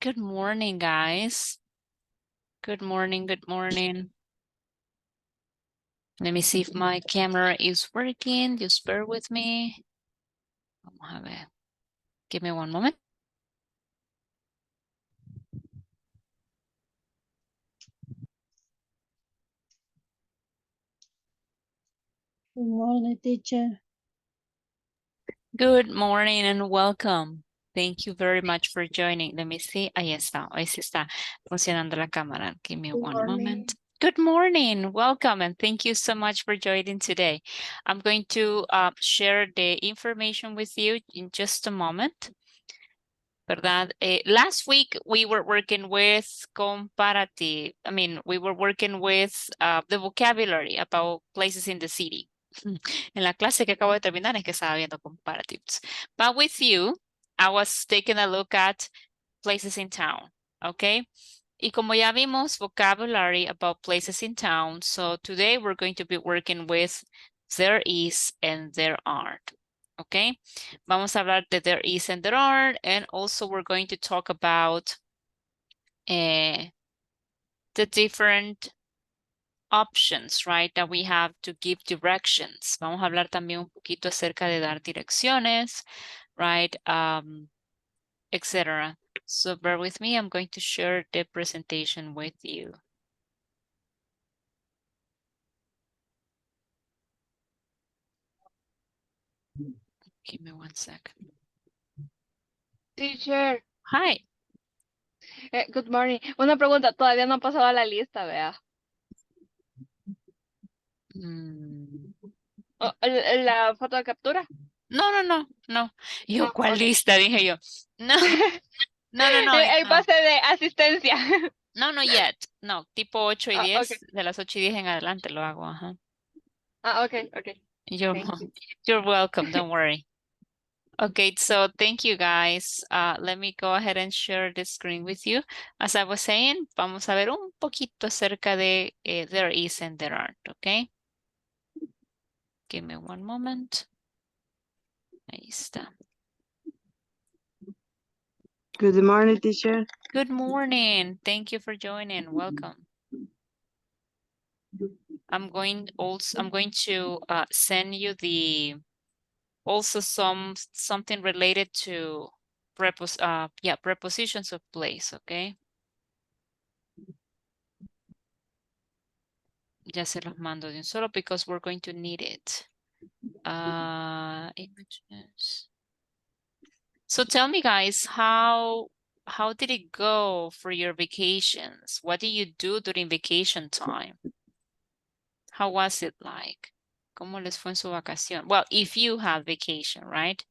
Good morning, guys. Good morning, good morning. Let me see if my camera is working. Just bear with me. Vamos a ver. Give me one moment. Good morning, teacher. Good morning and welcome. Thank you very much for joining. Let me see. Ahí está. Ahí sí está funcionando la cámara. Give me one moment. Good morning. Welcome and thank you so much for joining today. I'm going to share the information with you in just a moment. ¿Verdad? Last week we were working with comparative. I mean, we were working with the vocabulary about places in the city. En la clase que acabo de terminar es que estaba viendo comparatives. But with you, I was taking a look at places in town, okay? Y como ya vimos vocabulary about places in town, so today we're going to be working with there is and there aren't. Okay, vamos a hablar de there is and there are, and also we're going to talk about the different options, right, that we have to give directions. Vamos a hablar también un poquito acerca de dar direcciones, right, etc. So bear with me, I'm going to share the presentation with you. Give me 1 second. Teacher, Hi. good morning. Una pregunta, todavía no han pasado a la lista, vea. Oh, ¿la foto de captura? No. Yo, No, ¿cuál okay. lista? Dije yo. No. El pase de asistencia. No, not yet. No, tipo 8 y 10. Okay. De las 8 y 10 en adelante lo hago, ajá. Okay. You're, Thank you. you're welcome, don't worry. Okay, so thank you guys. Let me go ahead and share the screen with you. As I was saying, vamos a ver un poquito acerca de there is and there aren't, okay? Give me one moment. Ahí está. Good morning, teacher. Good morning. Thank you for joining. Welcome. I'm going to send you the also something related to prepositions of place, okay? Ya se los mando de un solo because we're going to need it. Images. So tell me guys, how did it go for your vacations? What did you do during vacation time? How was it like? ¿Cómo les fue en su vacación? Well, if you have vacation, right?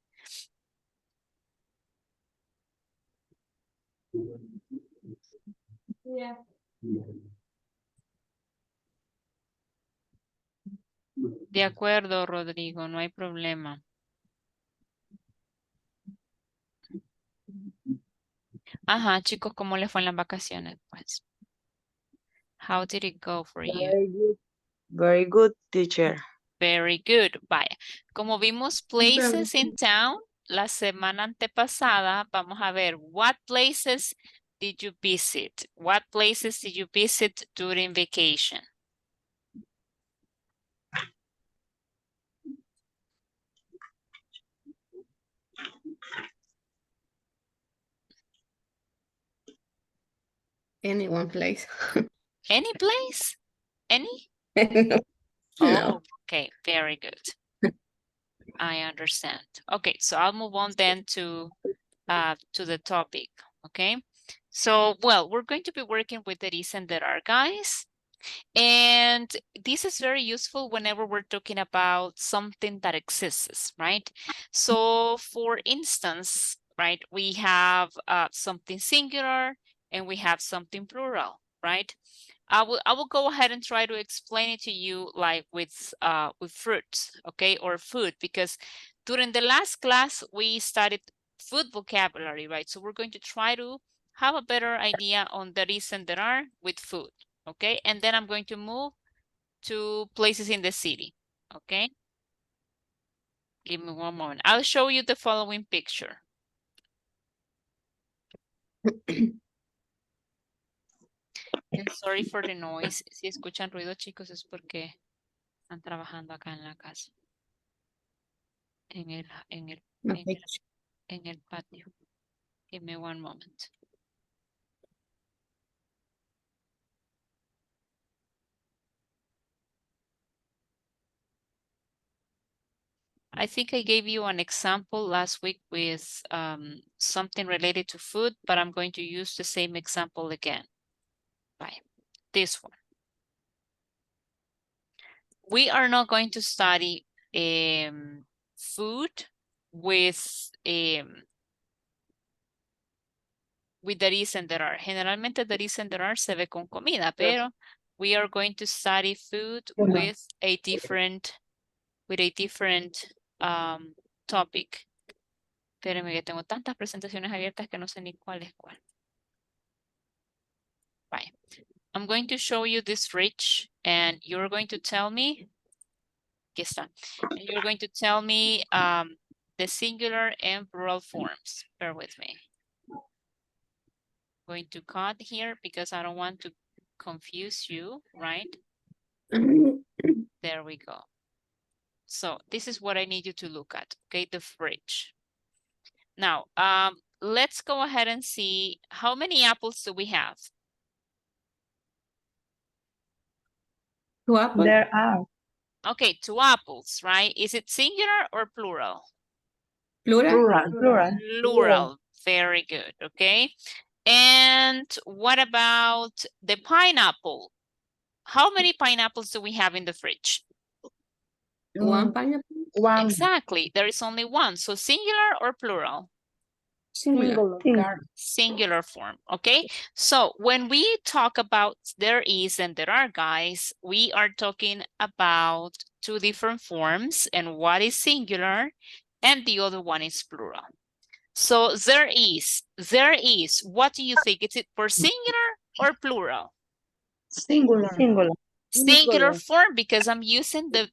Yeah. De acuerdo, Rodrigo, no hay problema. Ajá, chicos, ¿cómo les fue en las vacaciones? Pues, how did it go for you? Very good, teacher. Very good. Vaya, como vimos places in town la semana antepasada, vamos a ver, what places did you visit? What places did you visit during vacation? Any one place. Any place? Any? No. Oh, okay, very good. I understand. Okay, so I'll move on then to the topic, okay? So, well, we're going to be working with the is and there are, guys. And this is very useful whenever we're talking about something that exists, right? So, for instance, right, we have something singular and we have something plural, right? I will go ahead and try to explain it to you like with fruits, okay, or food, because during the last class we studied food vocabulary, right? So we're going to try to have a better idea on there is and there are with food, okay? And then I'm going to move to places in the city, okay? Give me one moment. I'll show you the following picture. Sorry for the noise. Si escuchan ruido, chicos, es porque están trabajando acá en la casa. En el patio. Give me one moment. I think I gave you an example last week with something related to food, but I'm going to use the same example again. Bye. This one. We are not going to study food with there is and there are. Generalmente there is and there are se ve con comida, pero we are going to study food with a different topic. Espérenme que tengo tantas presentaciones abiertas que no sé ni cuál es cuál. Bye. I'm going to show you this fridge and you're going to tell me, aquí está. And you're going to tell me the singular and plural forms. Bear with me. I'm going to cut here because I don't want to confuse you, right? There we go. So this is what I need you to look at, okay? The fridge. Now, let's go ahead and see how many apples do we have? 2 apples. There are. Okay, 2 apples, right? Is it singular or plural? Plural. Plural. Very good, okay? And what about the pineapple? How many pineapples do we have in the fridge? 1 pineapple. 1. Exactly, there is only 1. So singular or plural? Singular. Singular form, okay? So when we talk about there is and there are, guys, we are talking about 2 different forms, and one is singular and the other one is plural. So there is, what do you think? Is it for singular or plural? Singular. Singular form, because I'm using the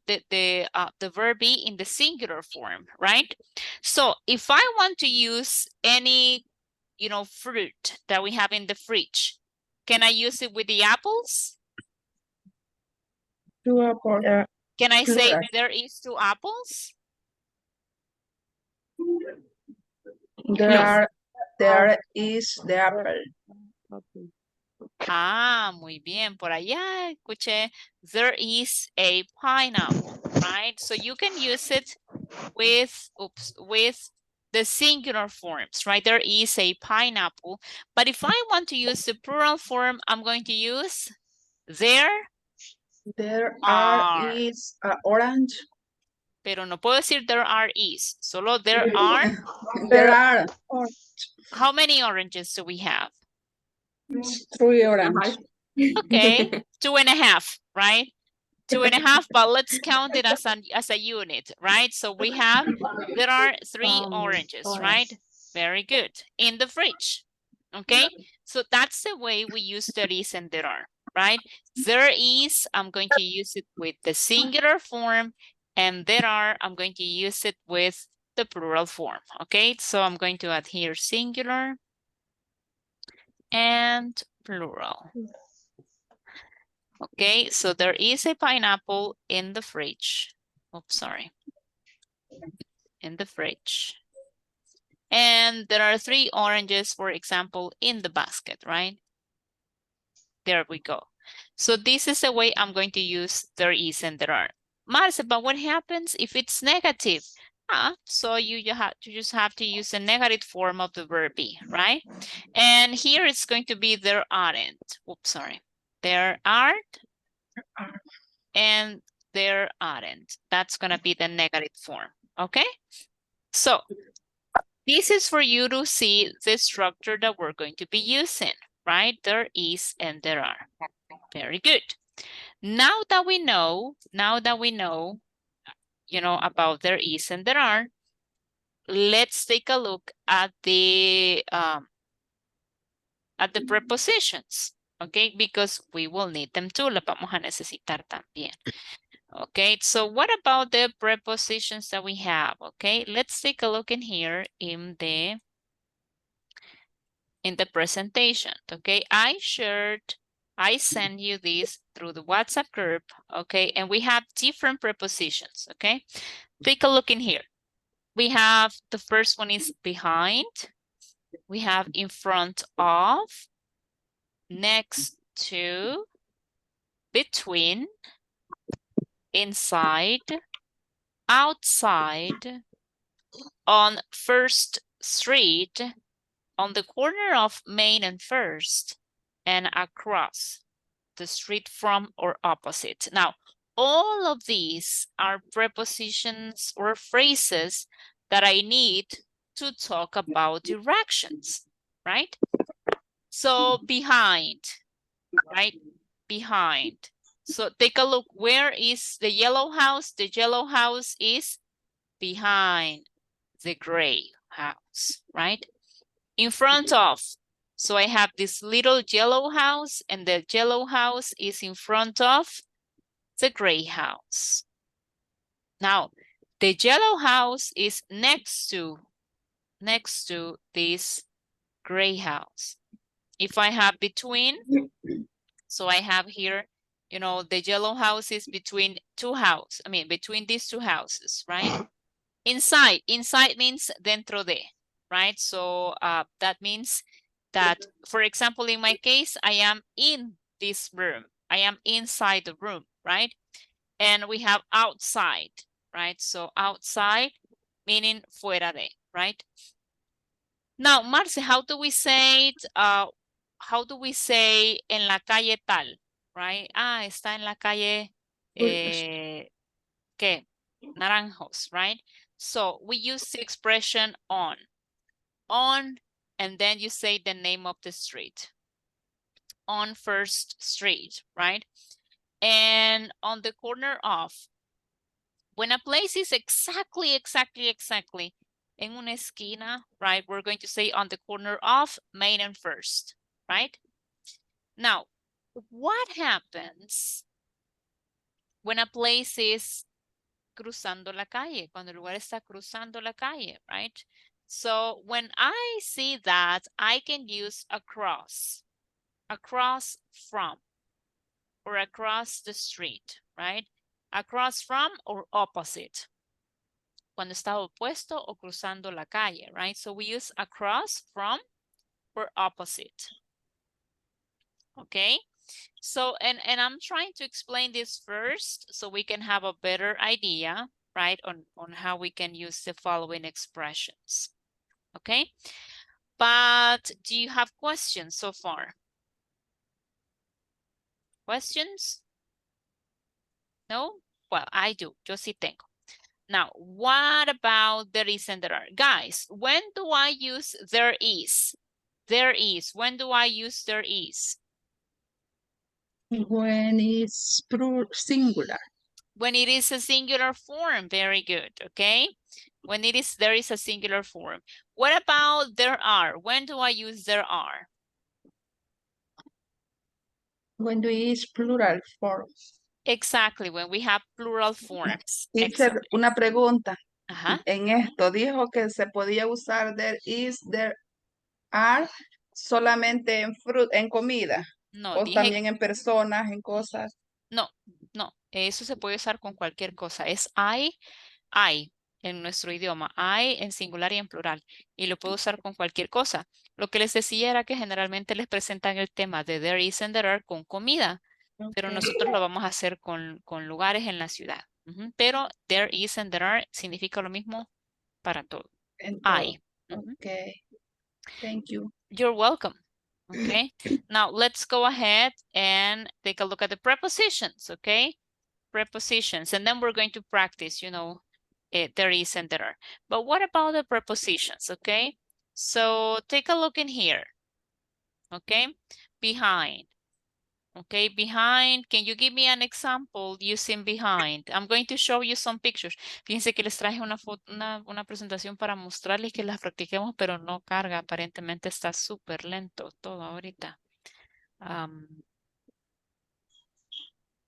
verb be in the singular form, right? So if I want to use any, fruit that we have in the fridge, can I use it with the apples? 2 apples. Can I say there is 2 apples? There is the apple. Ah, muy bien. Por allá escuché, there is a pineapple, right? So you can use it with the singular forms, right? There is a pineapple. But if I want to use the plural form, I'm going to use there are. Is orange. Pero no puedo decir there are is. Solo there are. There are. How many oranges do we have? 3 orange. Okay, 2.5, right? 2.5, but let's count it as a unit, right? So we have, there are 3 oranges, right? Very good. In the fridge, okay? So that's the way we use there is and there are, right? There is, I'm going to use it with the singular form, and there are, I'm going to use it with the plural form, okay? So I'm going to add here singular and plural. Okay, so there is a pineapple in the fridge. Oops, sorry. In the fridge. And there are 3 oranges, for example, in the basket, right? There we go. So this is the way I'm going to use there is and there are. Marce, but what happens if it's negative? So you just have to use the negative form of the verb be, right? And here it's going to be there aren't. Oops, sorry. There aren't. And there aren't. That's going to be the negative form, okay? So this is for you to see the structure that we're going to be using, right? There is and there are. Very good. Now that we know, about there is and there are, let's take a look at the prepositions, okay? Because we will need them too. Las vamos a necesitar también. Okay, so what about the prepositions that we have? Okay, let's take a look in here in the presentation. Okay, I shared I send you this through the WhatsApp group, okay? And we have different prepositions, okay? Take a look in here. We have, the first one is behind. We have in front of, next to, between, inside, outside, on First Street, on the corner of Main and First, and across the street from or opposite. Now, all of these are prepositions or phrases that I need to talk about directions, right? So behind, right? Behind. So take a look. Where is the yellow house? The yellow house is behind the gray house, right? In front of. So I have this little yellow house, and the yellow house is in front of the gray house. Now, the yellow house is next to this gray house. If I have between, so I have here, you know, the yellow house is between between these two houses, right? Inside means dentro de, right? So that means that, for example, in my case, I am in this room. I am inside the room, right? And we have outside, right? So outside meaning fuera de, right? Now, Marce, how do we say it? How do we say en la calle tal, right? Ah, está en la calle, ¿qué? Naranjos, right? So we use the expression on, and then you say the name of the street. On First Street, right? And on the corner of. When a place is exactly en una esquina, right? We're going to say on the corner of Main and First, right? Now, what happens when a place is cruzando la calle? Cuando el lugar está cruzando la calle, right? So when I see that, I can use across from, or across the street, right? Across from or opposite. Cuando está opuesto o cruzando la calle, right? So we use across, from, or opposite. Okay? So, and I'm trying to explain this first so we can have a better idea, right, on how we can use the following expressions. Okay? But do you have questions so far? Questions? No? Well, I do. Yo sí tengo. Now, what about there is and there are? Guys, when do I use there is? There is. When do I use there is? When it's singular. When it is a singular form. Very good. Okay. When there is a singular form. What about there are? When do I use there are? When we use plural form. Exactly. When we have plural forms. Teacher, Excellent. una pregunta. Ajá. En esto dijo que se podía usar there is, there are solamente en comida. No, O dije, también en personas, en cosas. no. Eso se puede usar con cualquier cosa. Es I en nuestro idioma. I en singular y en plural. Y lo puedo usar con cualquier cosa. Lo que les decía era que generalmente les presentan el tema de there is and there are con comida. Pero Okay. nosotros lo vamos a hacer con lugares en la ciudad. Pero there is and there are significa lo mismo para todo. En I. todo. Okay. Thank you. You're welcome. Okay. Now let's go ahead and take a look at the prepositions. Okay. Prepositions. And then we're going to practice, you know, there is and there are. But what about the prepositions? Okay. So take a look in here. Okay. Behind. Okay, behind, can you give me an example using behind? I'm going to show you some pictures. Fíjense que les traje una presentación para mostrarles que las practiquemos, pero no carga. Aparentemente está súper lento todo ahorita.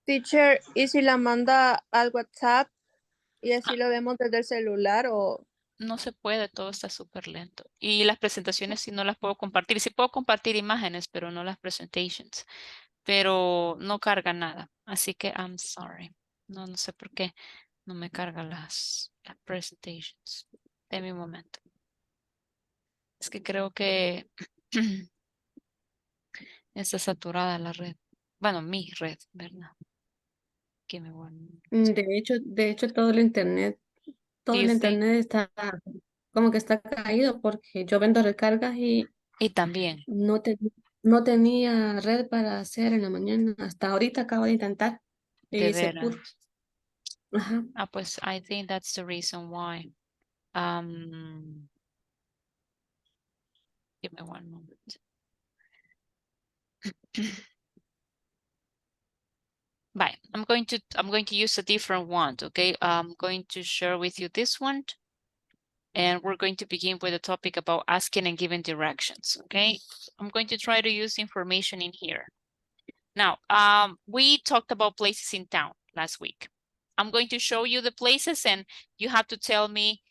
Teacher, ¿y si la manda al WhatsApp y así lo vemos desde el celular o...? No se puede, todo está súper lento. Y las presentaciones sí no las puedo compartir. Sí puedo compartir imágenes, pero no las presentations. pero no carga nada. Así que I'm sorry. No, no sé por qué no me carga las presentations. Deme un momento. Es que creo que está saturada la red. Bueno, mi red, ¿verdad? Que me De hecho, todo el internet está como que está caído porque yo vendo recargas y Y también, no tenía red para hacer en la mañana. Hasta ahorita acabo de intentar de y se veras. pudo. Ajá. Ah, pues I think that's the reason why. Give me one moment. Bye. I'm going to use a different one, okay? I'm going to share with you this one. And we're going to begin with a topic about asking and giving directions, okay? I'm going to try to use information in here. Now, we talked about places in town last week. I'm going to show you the places and you have to tell me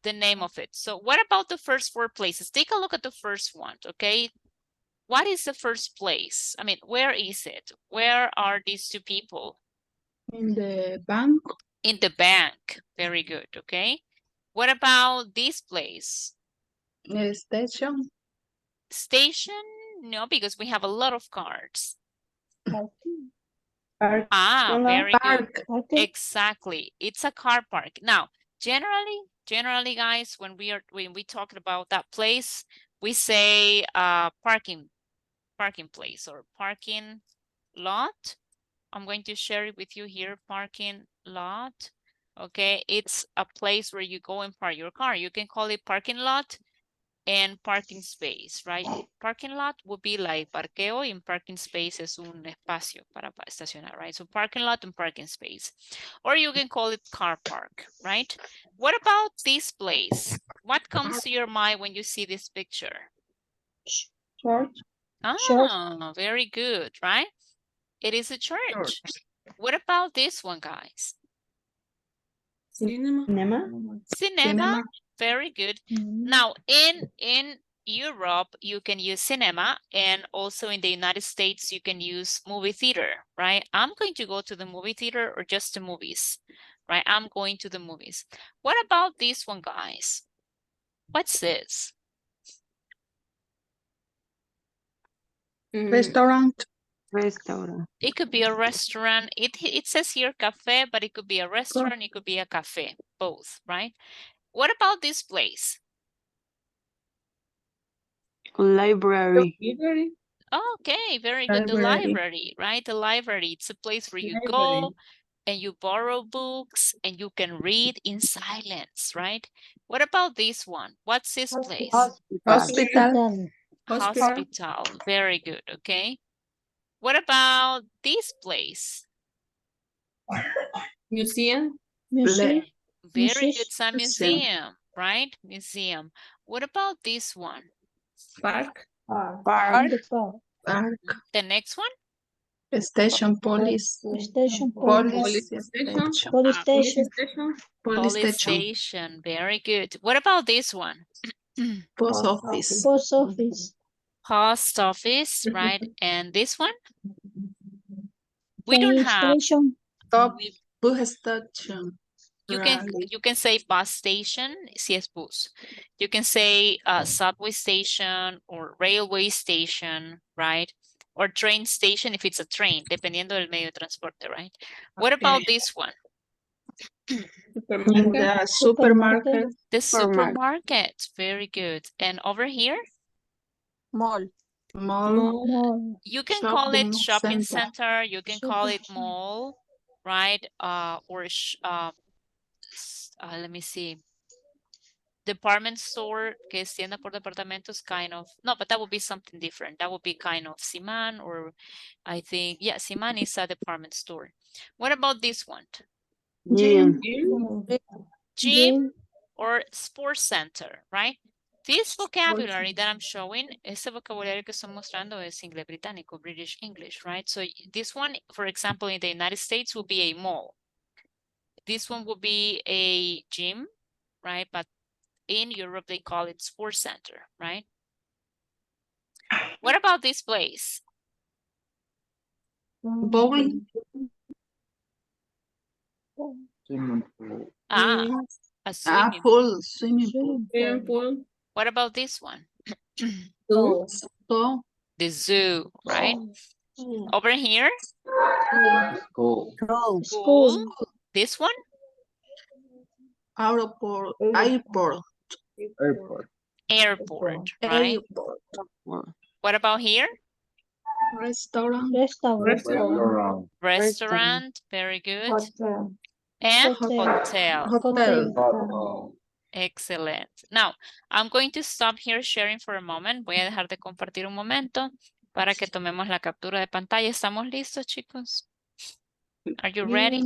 the name of it. So what about the first 4 places? Take a look at the first one, okay? What is the first place? I mean, where is it? Where are these 2 people? In the bank. In the bank. Very good, okay? What about this place? Station. Station? No, because we have a lot of cards. Park. Ah, very good. Park. Exactly. It's a car park. Now, generally, guys, when we talk about that place, we say parking place or parking lot. I'm going to share it with you here, parking lot. Okay, it's a place where you go and park your car. You can call it parking lot and parking space, right? Parking lot would be like parqueo, and parking space es un espacio para estacionar, right? So parking lot and parking space. Or you can call it car park, right? What about this place? What comes to your mind when you see this picture? Church. Ah, very good, right? It is a church. What about this one, guys? Cinema. Cinema. Very good. Now, in Europe, you can use cinema, and also in the United States, you can use movie theater, right? I'm going to go to the movie theater or just the movies, right? I'm going to the movies. What about this one, guys? What's this? Restaurant. It could be a restaurant. It says here cafe, but it could be a restaurant. It could be a cafe, both, right? What about this place? Library. Okay, very good. The library, right? The library. It's a place where you go and you borrow books and you can read in silence, right? What about this one? What's this place? Hospital. Hospital. Very good. Okay. What about this place? Museum. Very good. It's a museum, right? Museum. What about this one? Park. The next one? Station. Police. Police station. Police station. Very good. What about this one? Post office. Post office, right? And this one? We don't have. Stop. Bus station. You can say bus station, si es bus. You can say subway station or railway station, right? Or train station if it's a train, dependiendo del medio de transporte, right? What about this one? The supermarket. The supermarket. Very good. And over here? Mall. You can call it shopping center. You can call it mall, right? Let me see. Department store, que es tienda por departamentos, kind of. No, but that would be something different. That would be kind of Siman, or I think, yeah, Siman is a department store. What about this one? Gym or sports center, right? This vocabulary that I'm showing, ese vocabulario que estoy mostrando es inglés británico, British English, right? So this one, for example, in the United States will be a mall. This one will be a gym, right? But in Europe, they call it sports center, right? What about this place? Bowling. Ah, a swimming. Pool, swimming pool. Swimming pool. What about this one? Zoo. So, The zoo, right? Over here, school. This one, airport, airport, airport, right? What about here? restaurant, Restaurant. Restaurant, very good. And hotel. hotel. Excellent. Now, I'm going to stop here sharing for a moment. Voy a dejar de compartir un momento para que tomemos la captura de pantalla. ¿Estamos listos, chicos? Are you ready?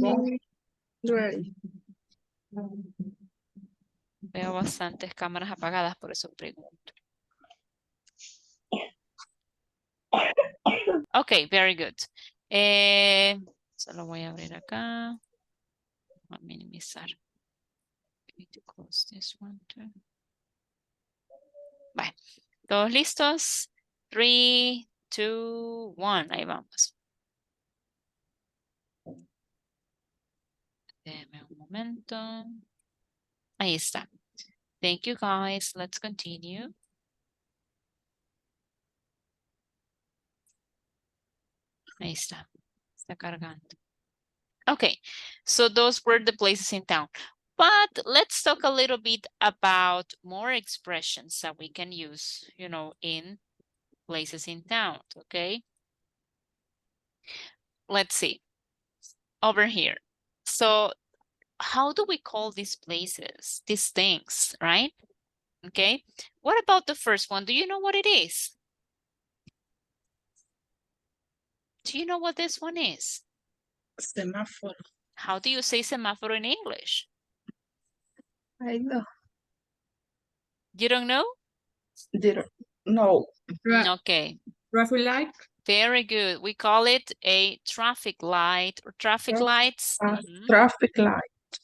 Ready. Veo bastantes cámaras apagadas, por eso pregunto. Ok, very good. Solo voy a abrir acá. Voy a minimizar. I need to close this one too. Vale. ¿Todos listos? 3, 2, 1. Ahí vamos. Déjame un momento. Ahí está. Thank you, guys. Let's continue. Ahí está. Está cargando. Okay, so those were the places in town. But let's talk a little bit about more expressions that we can use, you know, in places in town, okay? Let's see. Over here. So how do we call these places, these things, right? Okay. What about the first one? Do you know what it is? Do you know what this one is? Semáforo. How do you say semáforo in English? I know. You don't know? No. Okay. Traffic light. Very good. We call it a traffic light or traffic lights. Mhm. Traffic light.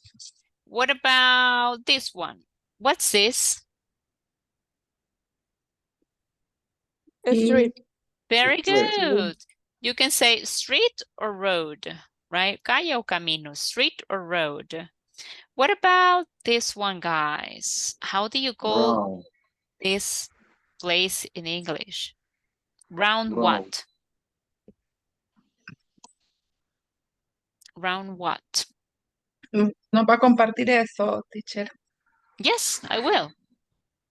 What about this one? What's this? A street. Very good. You can say street or road, right? Calle o camino, street or road. What about this one, guys? How do you call this place in English? Round what? Round what? ¿Nos va a compartir eso, teacher? Yes, I will.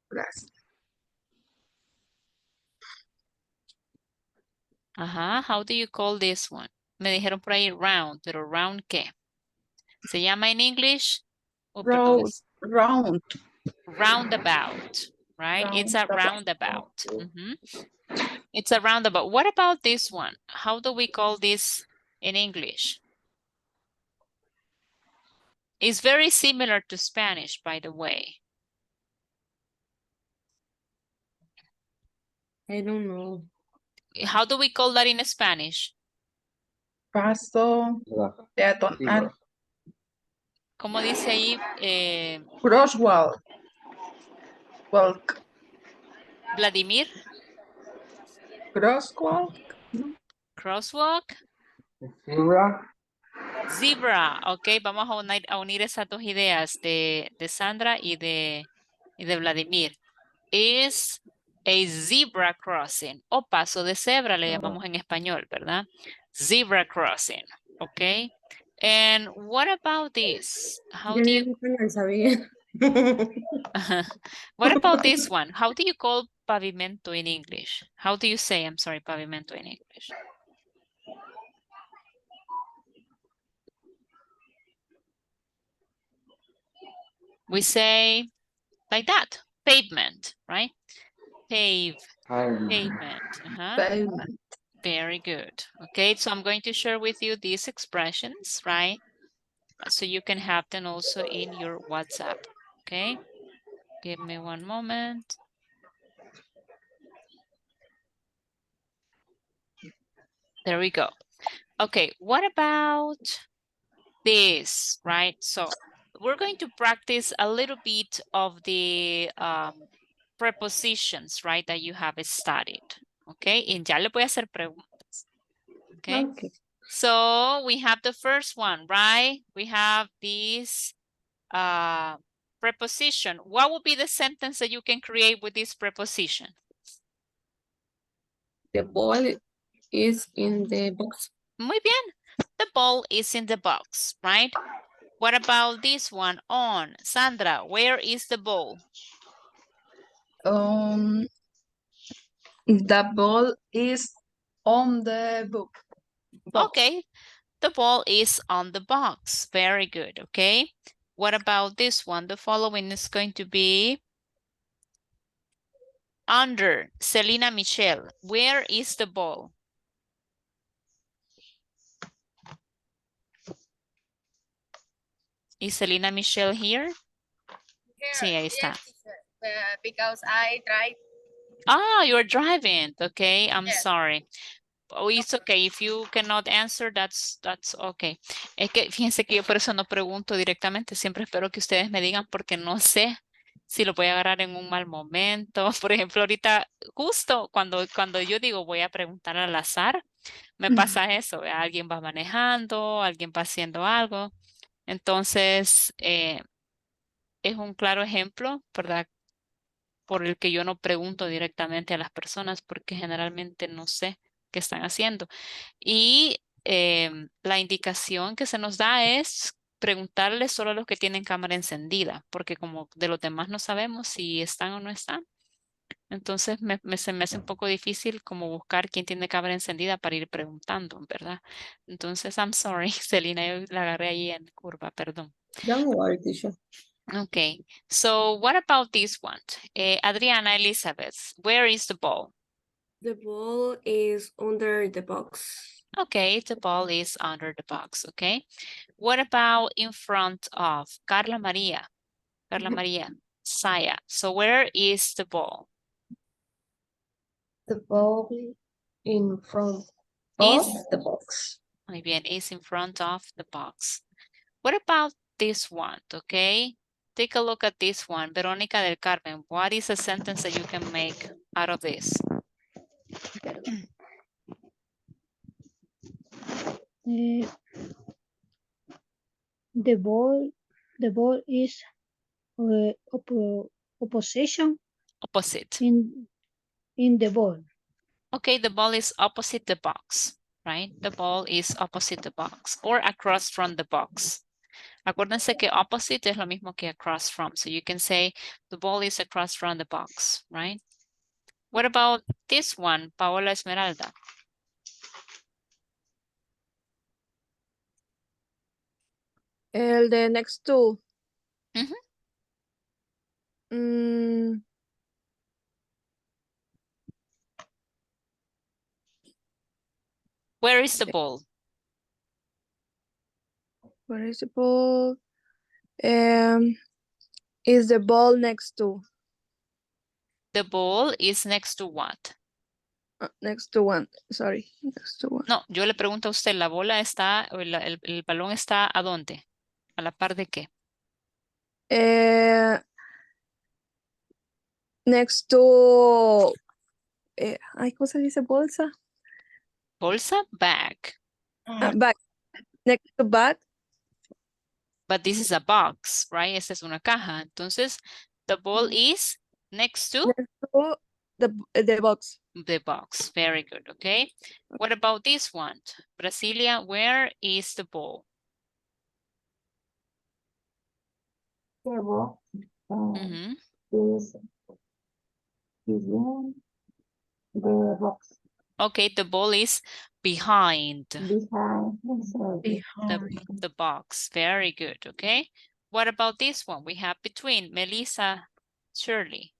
Gracias. Ajá, how do you call this one? Me dijeron por ahí round, pero round ¿qué? ¿Se llama en English? Oh, perdón, Road, round. roundabout, right? It's a roundabout. It's a roundabout. What about this one? How do we call this in English? It's very similar to Spanish, by the way. I don't know. How do we call that in Spanish? Paso peatonal. ¿Cómo dice ahí? Crosswalk. Walk. Vladimir? Crosswalk. Crosswalk? Zebra. Ok, vamos a unir esas dos ideas de Sandra y de Vladimir. Is a zebra crossing o paso de cebra le llamamos en español, ¿verdad? Zebra crossing, ok. And what about this? How Yo do ni you... en español sabía. What about this one? How do you call pavimento in English? How do you say, I'm sorry, pavimento in English? We say like that, pavement, right? Pavement. Pavement. Very good. Okay, so I'm going to share with you these expressions, right? So you can have them also in your WhatsApp, okay? Give me one moment. There we go. Okay, what about this, right? So we're going to practice a little bit of the prepositions, right, that you have studied, okay? Y ya le voy a hacer preguntas, okay? Okay. So we have the first one, right? We have this preposition. What would be the sentence that you can create with this preposition? The ball is in the box. Muy bien. The ball is in the box, right? What about this one? On. Sandra, where is the ball? The ball is on the box. Okay. The ball is on the box. Very good, okay? What about this one? The following is going to be under. Selena Michelle, where is the ball? Is Selena Michelle here? Sí, ahí está. Because I drive. Ah, you're driving. Okay, I'm Yes. sorry. Oh, it's okay. If you cannot answer, that's okay. Es que fíjense que yo por eso no pregunto directamente. Siempre espero que ustedes me digan porque no sé si lo voy a agarrar en un mal momento. Por ejemplo, ahorita justo cuando yo digo voy a preguntar al azar, me pasa eso. Alguien va manejando, alguien va haciendo algo. Entonces, es un claro ejemplo, ¿verdad? Por el que yo no pregunto directamente a las personas porque generalmente no sé qué están haciendo. Y la indicación que se nos da es preguntarle solo a los que tienen cámara encendida, porque como de los demás no sabemos si están o no están. Entonces se me hace un poco difícil como buscar quién tiene cámara encendida para ir preguntando, ¿verdad? Entonces, I'm sorry, Celina, yo la agarré ahí en curva, perdón. Don't worry, teacher. Okay, so what about this one? Adriana Elizabeth, where is the ball? The ball is under the box. Okay, the ball is under the box, okay? What about in front of Carla Maria? Carla Maria, Saya. So where is the ball? The ball in front Is, of the box. muy bien, is in front of the box. What about this one, okay? Take a look at this one. Verónica del Carmen, what is a sentence that you can make out of this? The ball is opposition Opposite. in the ball. Okay, the ball is opposite the box, right? The ball is opposite the box or across from the box. Acuérdense que opposite es lo mismo que across from. So you can say the ball is across from the box, right? What about this one, Paola Esmeralda? El de next to. Ujú. Where is the ball? Where is the ball? Is the ball next to? The ball is next to what? Next to one. Sorry. Next to one. No, yo le pregunto a usted, ¿la bola está, o el balón está a dónde? ¿A la par de qué? Next to. Ay, ¿cómo se dice bolsa? Bolsa, bag. Bag. Next to bag. But this is a box, right? Esta es una caja. Entonces, the ball is next to Next to the box. the box. Very good, okay? What about this one? Brasilia, where is the ball? The ball Mhm. is in the box. Okay, the ball is behind Behind. the box. Very good, okay? What about this one? We have between Melissa, Shirley.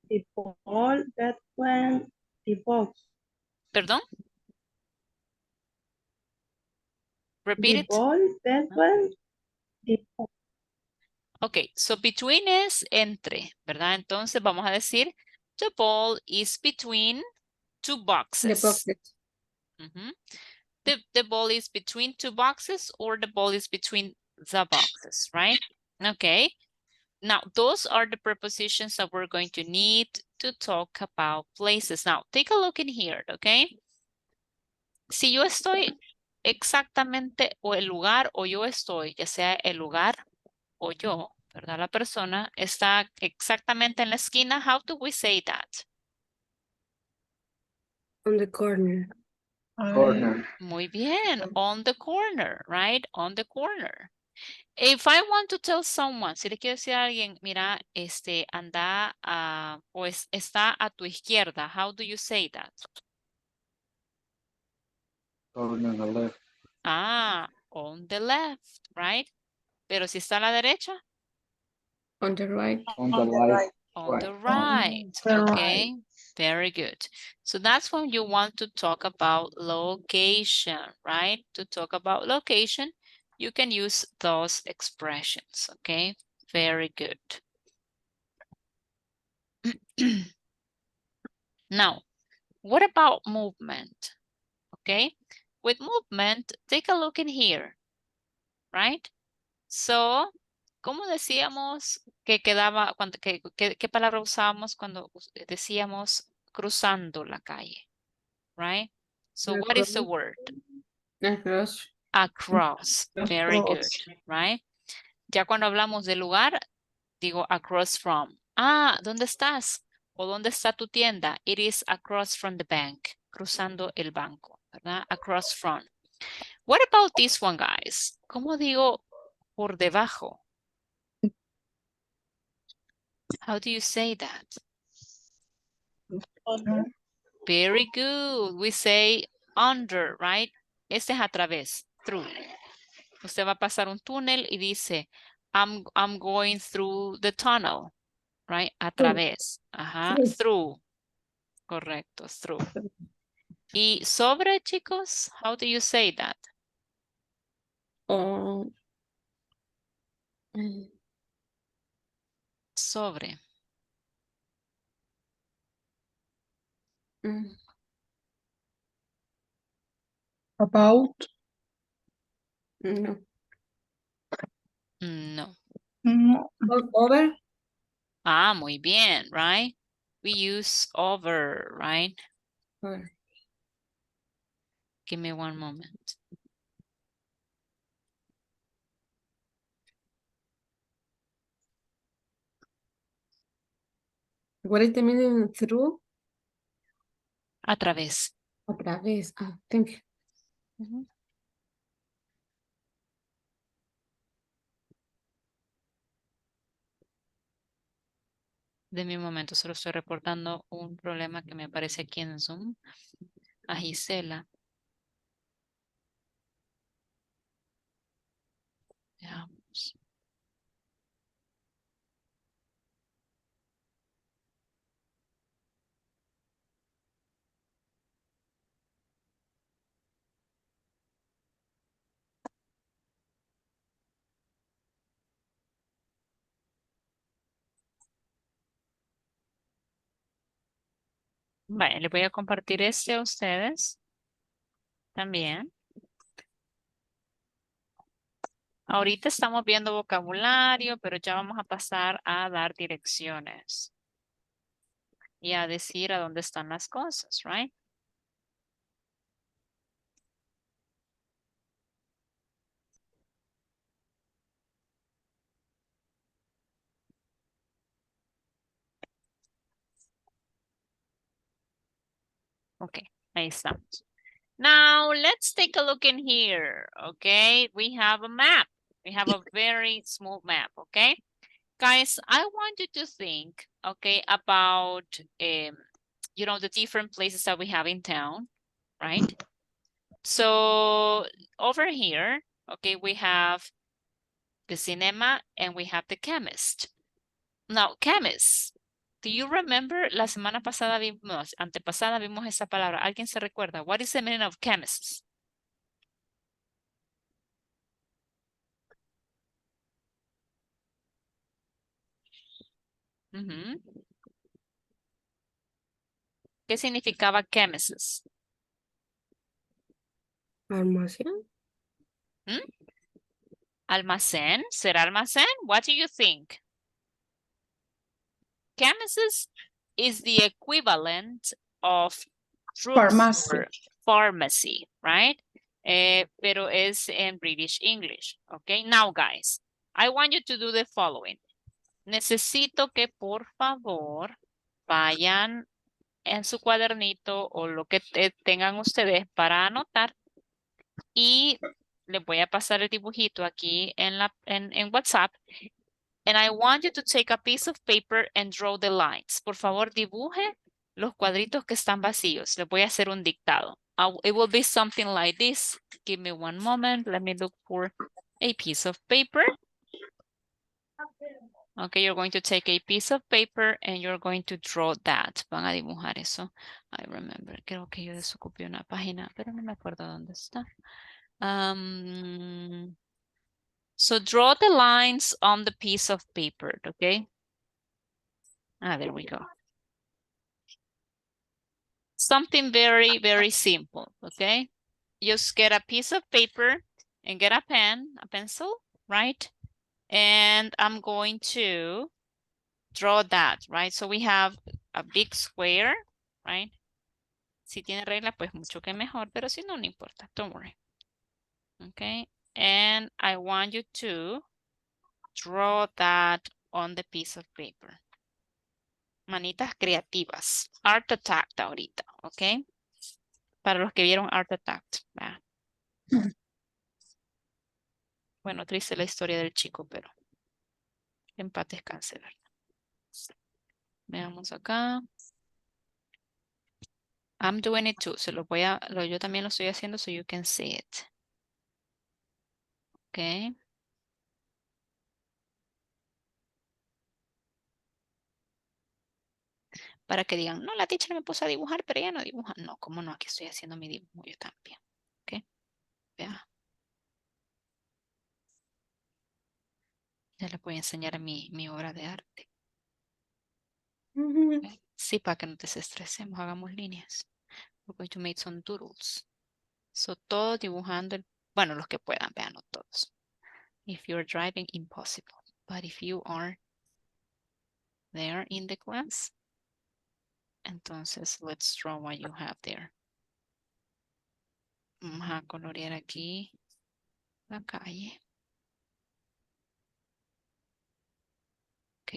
The ball that went the box. Perdón? Repeat The it. ball that went the box. Ok, so between es entre, ¿verdad? Entonces vamos a decir, the ball is between two The boxes. boxes. Mhm. The ball is between two boxes or the ball is between the boxes, right? Okay. Now, those are the prepositions that we're going to need to talk about places. Now, take a look in here, okay? Si yo estoy exactamente o el lugar o yo estoy, ya sea el lugar o yo, ¿verdad? La persona está exactamente en la esquina. How do we say that? On the corner. Corner. Muy bien. On the corner, right? On the corner. If I want to tell someone, si le quiero decir a alguien, mira, anda o está a tu izquierda, how do you say that? Corner on the left. On the left, right? Pero si está a la derecha, On the right. On the right. on the right. Okay, very good. So that's when you want to talk about location, right? To talk about location, you can use those expressions, okay? Very good. Now, what about movement? Okay, with movement, take a look in here, right? So, ¿cómo decíamos que quedaba, qué palabra usábamos cuando decíamos cruzando la calle? Right? So, what is the word? Across. Across. Very good, right? Ya cuando hablamos de lugar, digo across from. ¿Dónde estás? ¿O dónde está tu tienda? It is across from the bank. Cruzando el banco, ¿verdad? Across from. What about this one, guys? ¿Cómo digo por debajo? How do you say that? Very good. We say under, right? Este es a través, through. Usted va a pasar un túnel y dice, I'm going through the tunnel, right? A través. Ajá, through. Correcto, through. Y sobre, chicos, how do you say that? O Sobre. About. no. No. No. Over. Muy bien, right? We use over, right? Over. Give me one moment. What is the meaning through? A través. A través. Thank you. Ujú. Deme un momento, solo estoy reportando un problema que me aparece aquí en Zoom. A Gisela. Veamos. Vale, les voy a compartir este a ustedes también. Ahorita estamos viendo vocabulario, pero ya vamos a pasar a dar direcciones y a decir a dónde están las cosas, right? Ok, ahí estamos. Now, let's take a look in here, okay? We have a map. We have a very small map, okay? Guys, I want you to think, okay, about, you know, the different places that we have in town, right? So, over here, okay, we have the cinema and we have the chemist. Now, chemist. Do you remember? La semana pasada vimos, antepasada vimos esa palabra. ¿Alguien se recuerda? What is the meaning of chemists? ¿Qué significaba chemists? Almacén. ¿Almacén? ¿Será almacén? What do you think? Chemist is the equivalent of Pharmacy. pharmacy, right? Pero es en British English. Okay, now guys, I want you to do the following. Necesito que por favor vayan en su cuadernito o lo que tengan ustedes para anotar y les voy a pasar el dibujito aquí en WhatsApp. And I want you to take a piece of paper and draw the lines. Por favor, dibuje los cuadritos que están vacíos. Les voy a hacer un dictado. It will be something like this. Give me one moment. Let me look for a piece of paper. Okay, you're going to take a piece of paper and you're going to draw that. Van a dibujar eso. I remember. Creo que yo desocupé una página, pero no me acuerdo dónde está. So draw the lines on the piece of paper, okay? There we go. Something very, very simple, okay? Just get a piece of paper and get a pen, a pencil, right? And I'm going to draw that, right? So we have a big square, right? Si tiene regla, pues mucho que mejor, pero si no, no importa, don't worry. Okay, and I want you to draw that on the piece of paper. Manitas creativas. Art Attack ahorita, ¿ok? Para los que vieron Art Attack. Bueno, triste la historia del chico, pero en paz descanse, ¿verdad? Veamos acá. I'm doing it too. Yo también lo estoy haciendo so you can see it. Ok. Para que digan, no, la teacher me puso a dibujar, pero ella no dibuja. No, ¿cómo no? Aquí estoy haciendo mi dibujo yo también. Ok. Vea. Ya les voy a enseñar mi obra de arte. Okay. Sí, para que no desestresemos, hagamos líneas. We're going to make some doodles. So, todos dibujando, bueno, los que puedan, vean, no todos. If you're driving, impossible. But if you are there in the class, entonces, let's draw what you have there. Vamos a colorear aquí la calle. Ok.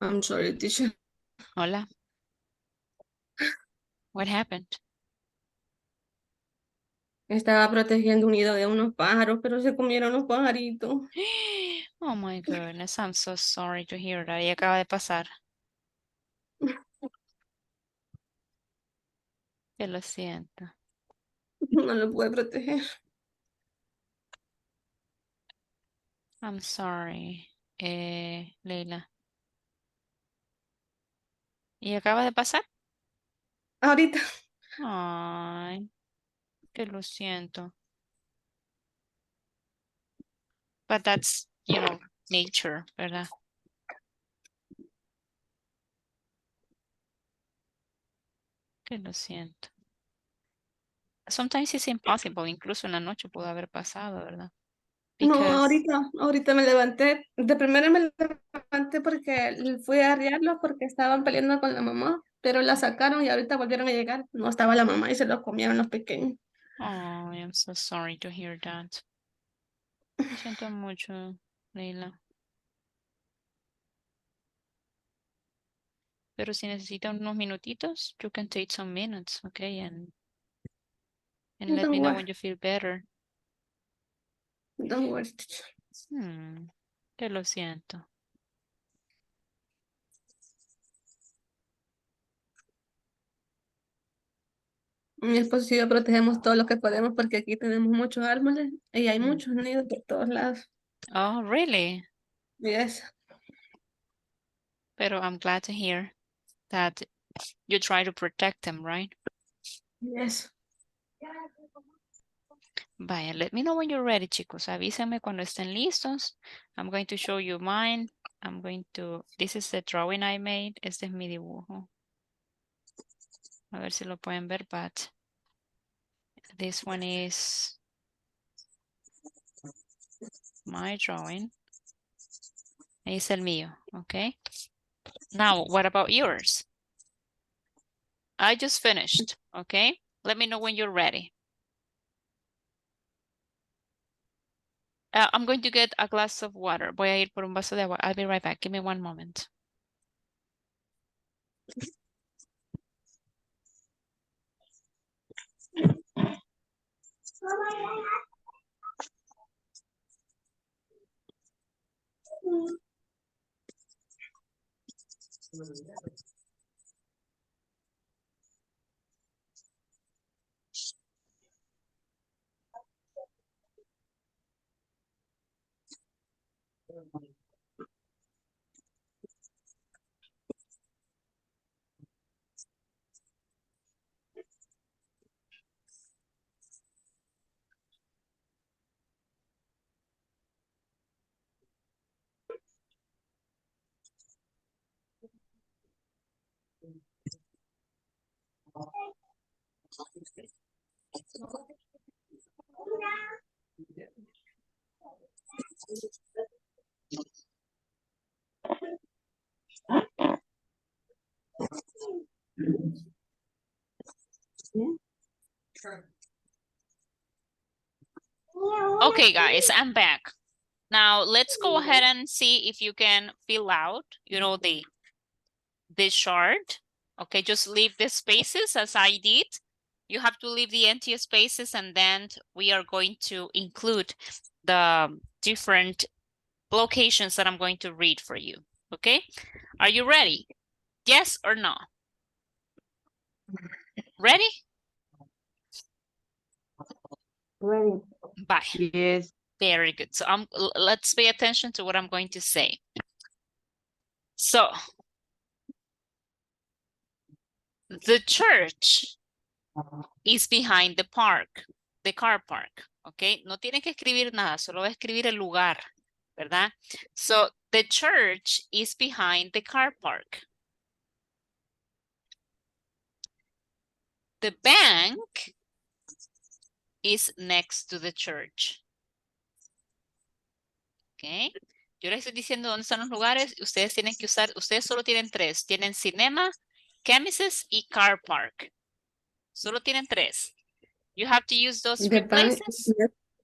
I'm sorry, teacher. Hola. What happened? Estaba protegiendo un nido de unos pájaros, pero se comieron los pajaritos. Oh my goodness, I'm so sorry to hear that. Y acaba de pasar. Que lo siento. No lo pude proteger. I'm sorry, Leila. ¿Y acaba de pasar? Ahorita. Ay, que lo siento. But that's, you know, nature, ¿verdad? Que lo siento. Sometimes it's impossible. Incluso en la noche pudo haber pasado, ¿verdad? No, Because- ahorita me levanté. De primero me levanté porque fui a arriarlos porque estaban peleando con la mamá, pero la sacaron y ahorita volvieron a llegar. No estaba la mamá y se los comieron los pequeños. Oh, I'm so sorry to hear that. Siento mucho, Leila. Pero si necesita unos minutitos, you can take some minutes, okay? And let Don't me know worry. when you feel better. Don't worry, teacher. Que lo siento. Mi esposo y yo protegemos todo lo que podemos porque aquí tenemos muchos árboles y hay muchos nidos por todos lados. Oh, really? Yes. Pero I'm glad to hear that you try to protect them, right? Yes. Vaya, let me know when you're ready, chicos. Avísenme cuando estén listos. I'm going to show you mine. This is the drawing I made. Este es mi dibujo. A ver si lo pueden ver, but this one is my drawing. Ahí es el mío, okay? Now, what about yours? I just finished, okay? Let me know when you're ready. I'm going to get a glass of water. Voy a ir por un vaso de agua. I'll be right back. Give me one moment. Okay, guys, I'm back. Now, let's go ahead and see if you can fill out, the chart. Okay, just leave the spaces as I did. You have to leave the empty spaces and then we are going to include the different locations that I'm going to read for you. Okay, are you ready? Yes or no? Ready? Ready. Bye. Yes. Very good. So let's pay attention to what I'm going to say. So, the church is behind the park, the car park, okay? No tienen que escribir nada, solo va a escribir el lugar, ¿verdad? So, the church is behind the car park. The bank is next to the church. Okay. Yo les estoy diciendo dónde están los lugares. Ustedes tienen que usar, ustedes solo tienen 3. Tienen cinema, chemises y car park. Solo tienen 3. You have to use those The three bank. places.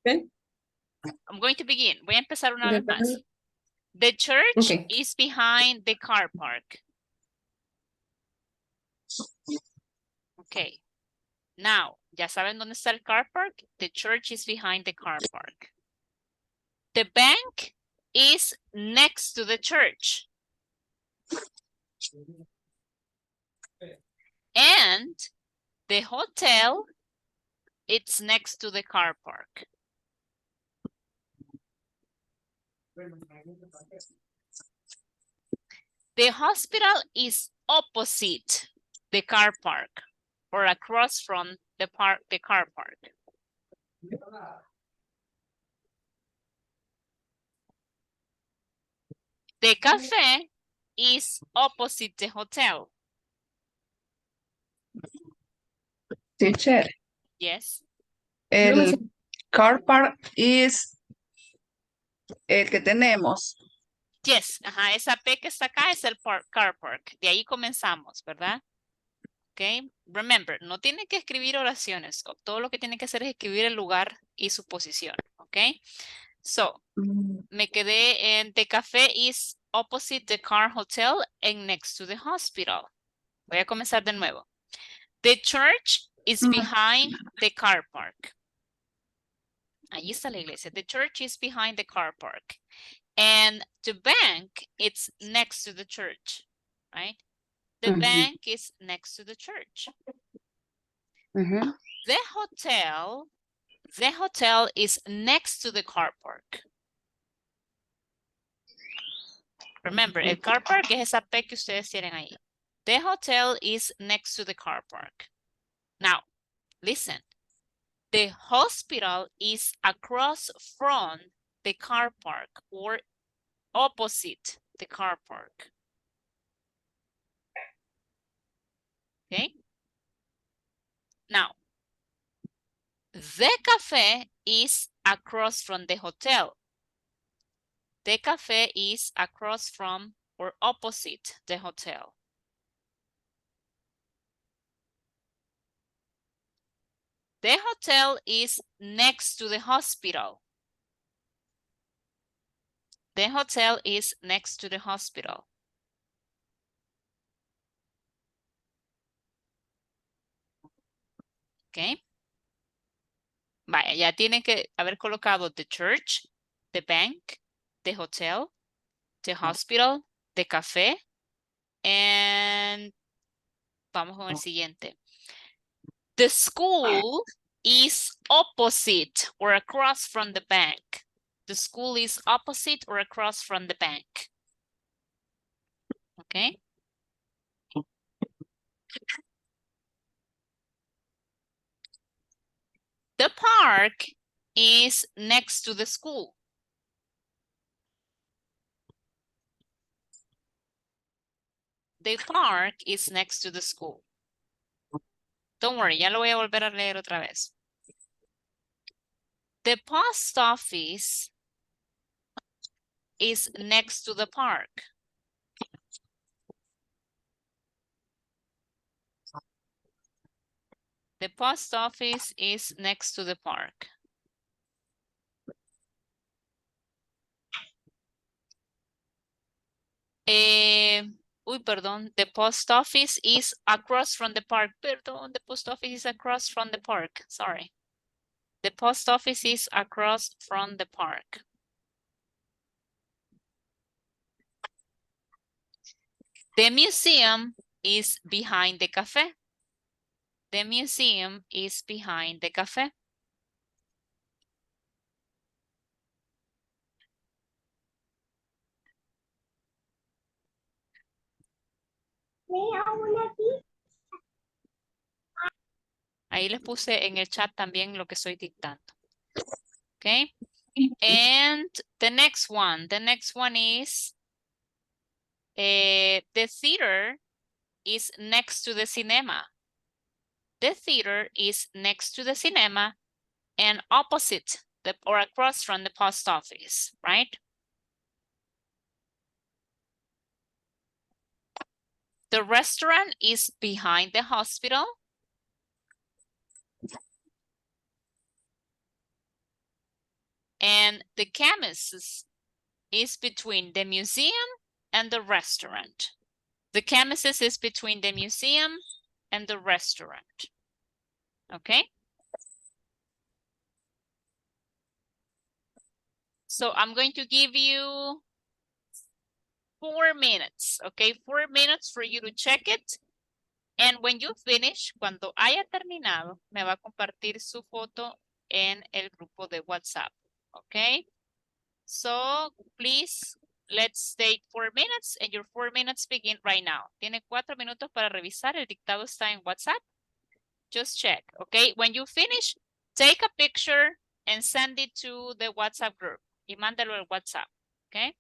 Okay. I'm going to begin. Voy a empezar una The vez más. bank. The church Okay. is behind the car park. Okay. Now, ya saben dónde está el car park? The church is behind the car park. The bank is next to the church. And the hotel, it's next to the car park. The hospital is opposite the car park or across from the car park. The cafe is opposite the hotel. Teacher, Yes. el car park is el que tenemos. Yes. Ajá, esa P que está acá es el car park. De ahí comenzamos, ¿verdad? Ok. Remember, no tiene que escribir oraciones. Todo lo que tiene que hacer es escribir el lugar y su posición. Ok. So, me quedé en the cafe is opposite the car hotel and next to the hospital. Voy a comenzar de nuevo. The church is behind the car park. Ahí está la iglesia. The church is behind the car park. And the bank, it's next to the church, right? The bank is next to the church. The hotel is next to the car park. Remember, el car park es esa P que ustedes tienen ahí. The hotel is next to the car park. Now, listen. The hospital is across from the car park or opposite the car park. Okay? Now, the cafe is across from the hotel. The cafe is across from or opposite the hotel. The hotel is next to the hospital. The hotel is next to the hospital. Okay. Vaya, ya tienen que haber colocado the church, the bank, the hotel, the hospital, the café, and vamos con el siguiente. The school is opposite or across from the bank. The school is opposite or across from the bank. Okay. The park is next to the school. The park is next to the school. Don't worry, ya lo voy a volver a leer otra vez. The post office is next to the park. The post office is next to the park. Perdón. The post office is across from the park. Perdón, the post office is across from the park. Sorry. The post office is across from the park. The museum is behind the cafe. The museum is behind the cafe. Ahí les puse en el chat también lo que estoy dictando. Okay. And the next one is the theater is next to the cinema. The theater is next to the cinema and opposite or across from the post office, right? The restaurant is behind the hospital. And the chemist is between the museum and the restaurant. The chemist is between the museum and the restaurant. Okay? So I'm going to give you 4 minutes, okay? 4 minutes for you to check it. And when you finish, cuando haya terminado, me va a compartir su foto en el grupo de WhatsApp, okay? So please, let's take 4 minutes and your 4 minutes begin right now. Tiene 4 minutos para revisar. El dictado está en WhatsApp. Just check, okay? When you finish, take a picture and send it to the WhatsApp group. Y mándalo al WhatsApp, okay?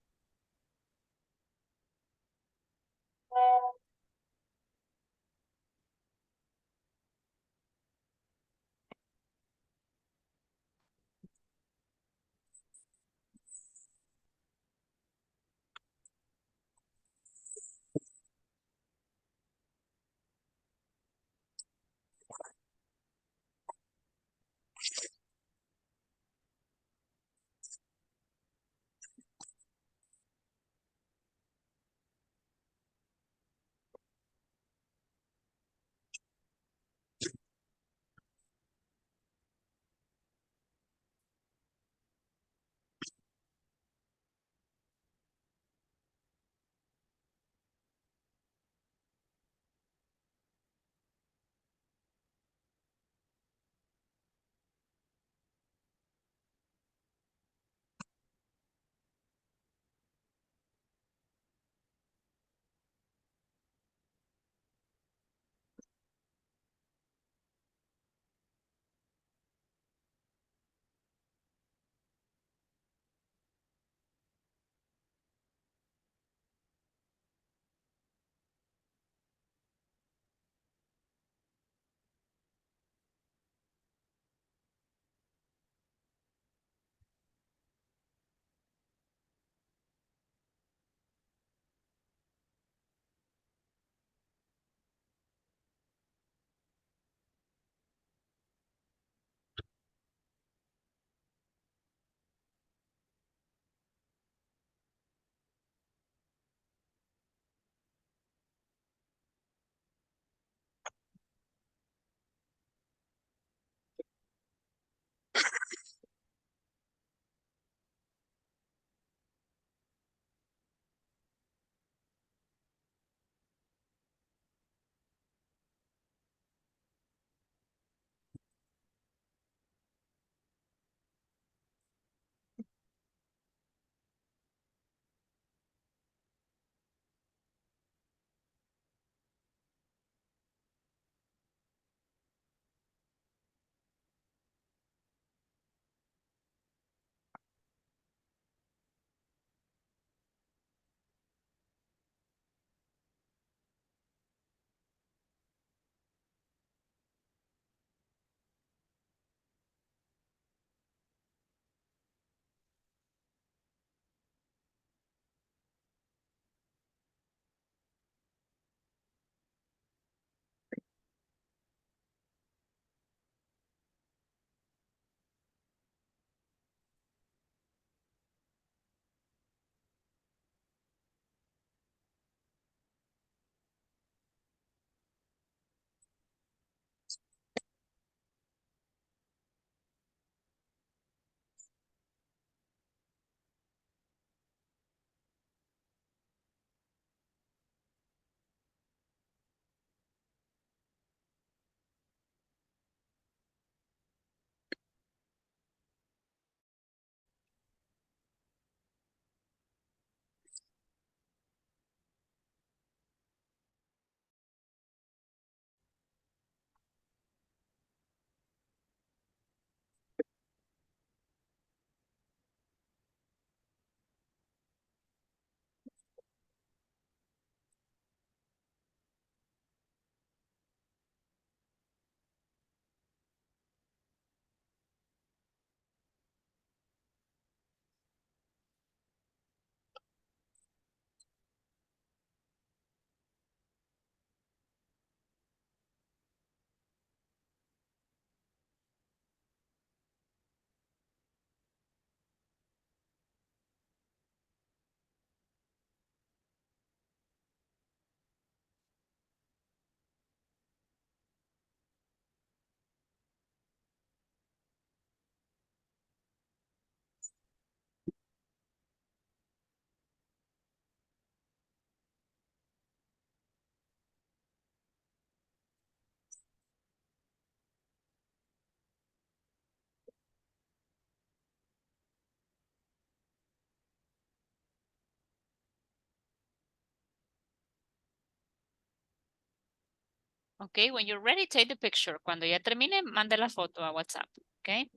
Okay, when you're ready, take the picture. Cuando ya termine, mande la foto a WhatsApp. Okay.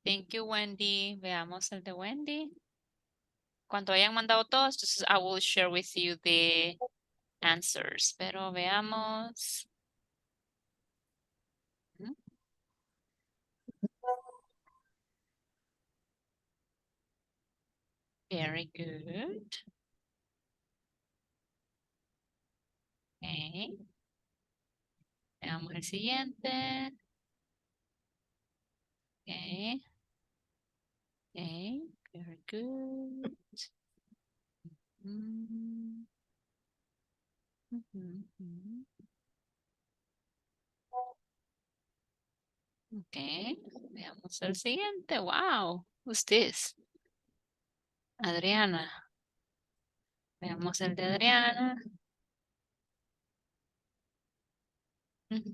Thank you, Wendy. Veamos el de Wendy. Cuando hayan mandado todos, entonces I will share with you the answers. Pero veamos. Very good. Okay. Veamos el siguiente. Okay. Okay. Very good. Mm. Mhm. Okay. Veamos el siguiente. Wow. Who's this? Adriana. Veamos el de Adriana. Ujú.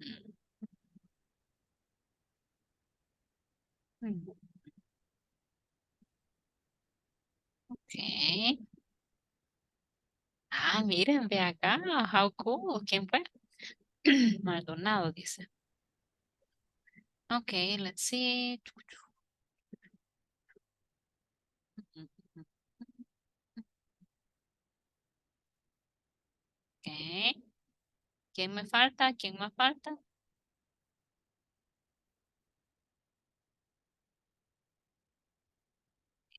Okay. Ah, miren, ve acá. How cool. ¿Quién fue? Maldonado dice. Okay, let's see. Okay. ¿Quién me falta? ¿Quién me falta?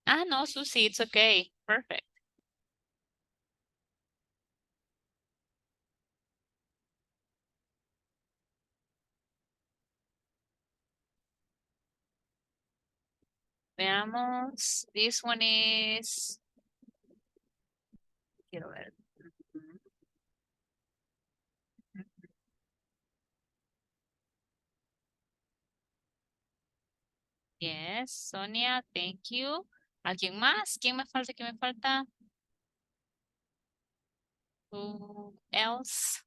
Ah, no, Susie, it's okay. Perfect. Veamos. This one is. Quiero ver. Yes, Sonia, thank you. ¿Alguien más? ¿Quién me falta? ¿Quién me falta? Who else?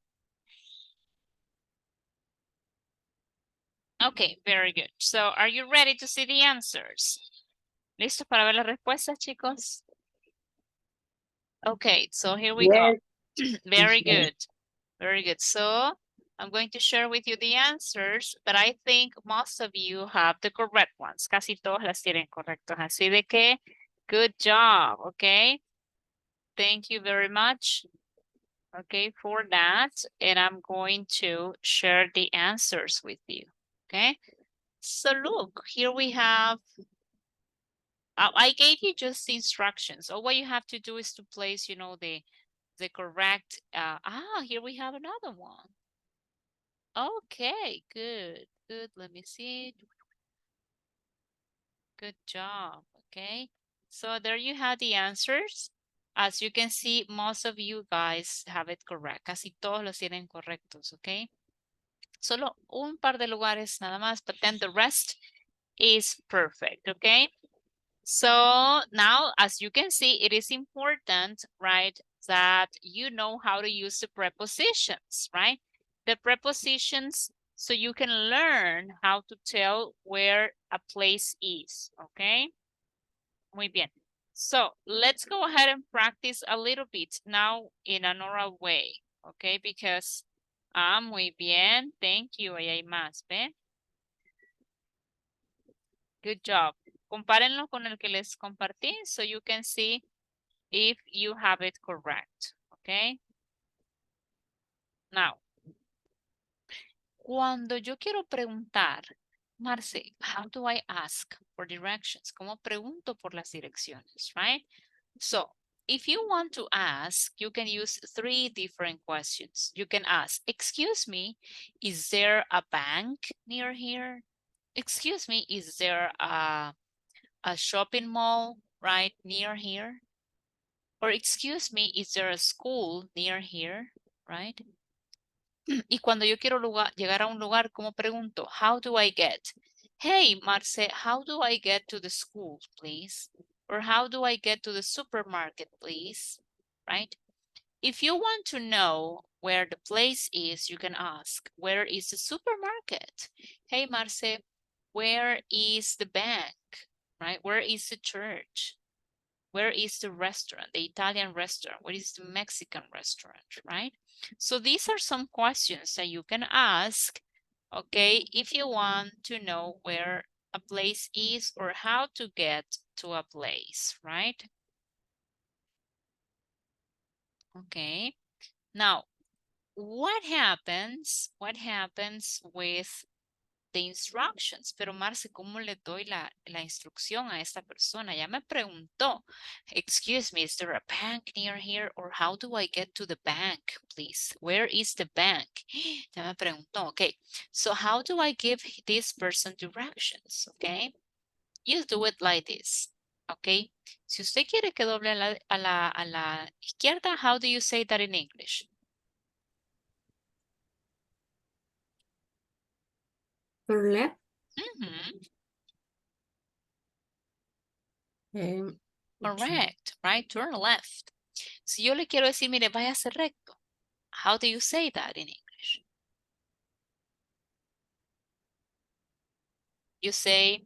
Okay, very good. So, are you ready to see the answers? ¿Listos para ver las respuestas, chicos? Okay, so here we go. Very good. Very good. So, I'm going to share with you the answers, but I think most of you have the correct ones. Casi todos las tienen correctos. Así de que, good job, okay? Thank you very much, okay, for that. And I'm going to share the answers with you, okay? So look, here we have, I gave you just the instructions. All what you have to do is to place, you know, the correct, here we have another one. Okay, good, good. Let me see. Good job, okay? So there you have the answers. As you can see, most of you guys have it correct. Casi todos los tienen correctos, okay? Solo un par de lugares nada más, but then the rest is perfect, okay? So now, as you can see, it is important, right, that you know how to use the prepositions, right? The prepositions, so you can learn how to tell where a place is, okay? Muy bien. So let's go ahead and practice a little bit now in an oral way, okay? Because, muy bien, thank you, ahí hay más, ¿ve? Good job. Compárenlo con el que les compartí so you can see if you have it correct, okay? Now, cuando yo quiero preguntar, Marce, how do I ask for directions? ¿Cómo pregunto por las direcciones, right? So, if you want to ask, you can use 3 different questions. You can ask, excuse me, is there a bank near here? Excuse me, is there a shopping mall right near here? Or excuse me, is there a school near here? Right? Y cuando yo quiero llegar a un lugar, ¿cómo pregunto? How do I get? Hey, Marce, how do I get to the school, please? Or how do I get to the supermarket, please? Right? If you want to know where the place is, you can ask, where is the supermarket? Hey, Marce, where is the bank? Right? Where is the church? Where is the restaurant, the Italian restaurant? Where is the Mexican restaurant, right? So these are some questions that you can ask, okay, if you want to know where a place is or how to get to a place, right? Okay, now, what happens with the instructions? Pero Marce, ¿cómo le doy la instrucción a esta persona? Ya me preguntó, excuse me, is there a bank near here? Or how do I get to the bank, please? Where is the bank? Ya me preguntó, okay. So how do I give this person directions, okay? You do it like this, okay? Si usted quiere que doble a la izquierda, how do you say that in English? Turn left. Correct, right? Turn left. Si yo le quiero decir, mire, váyase recto. How do you say that in English? You say,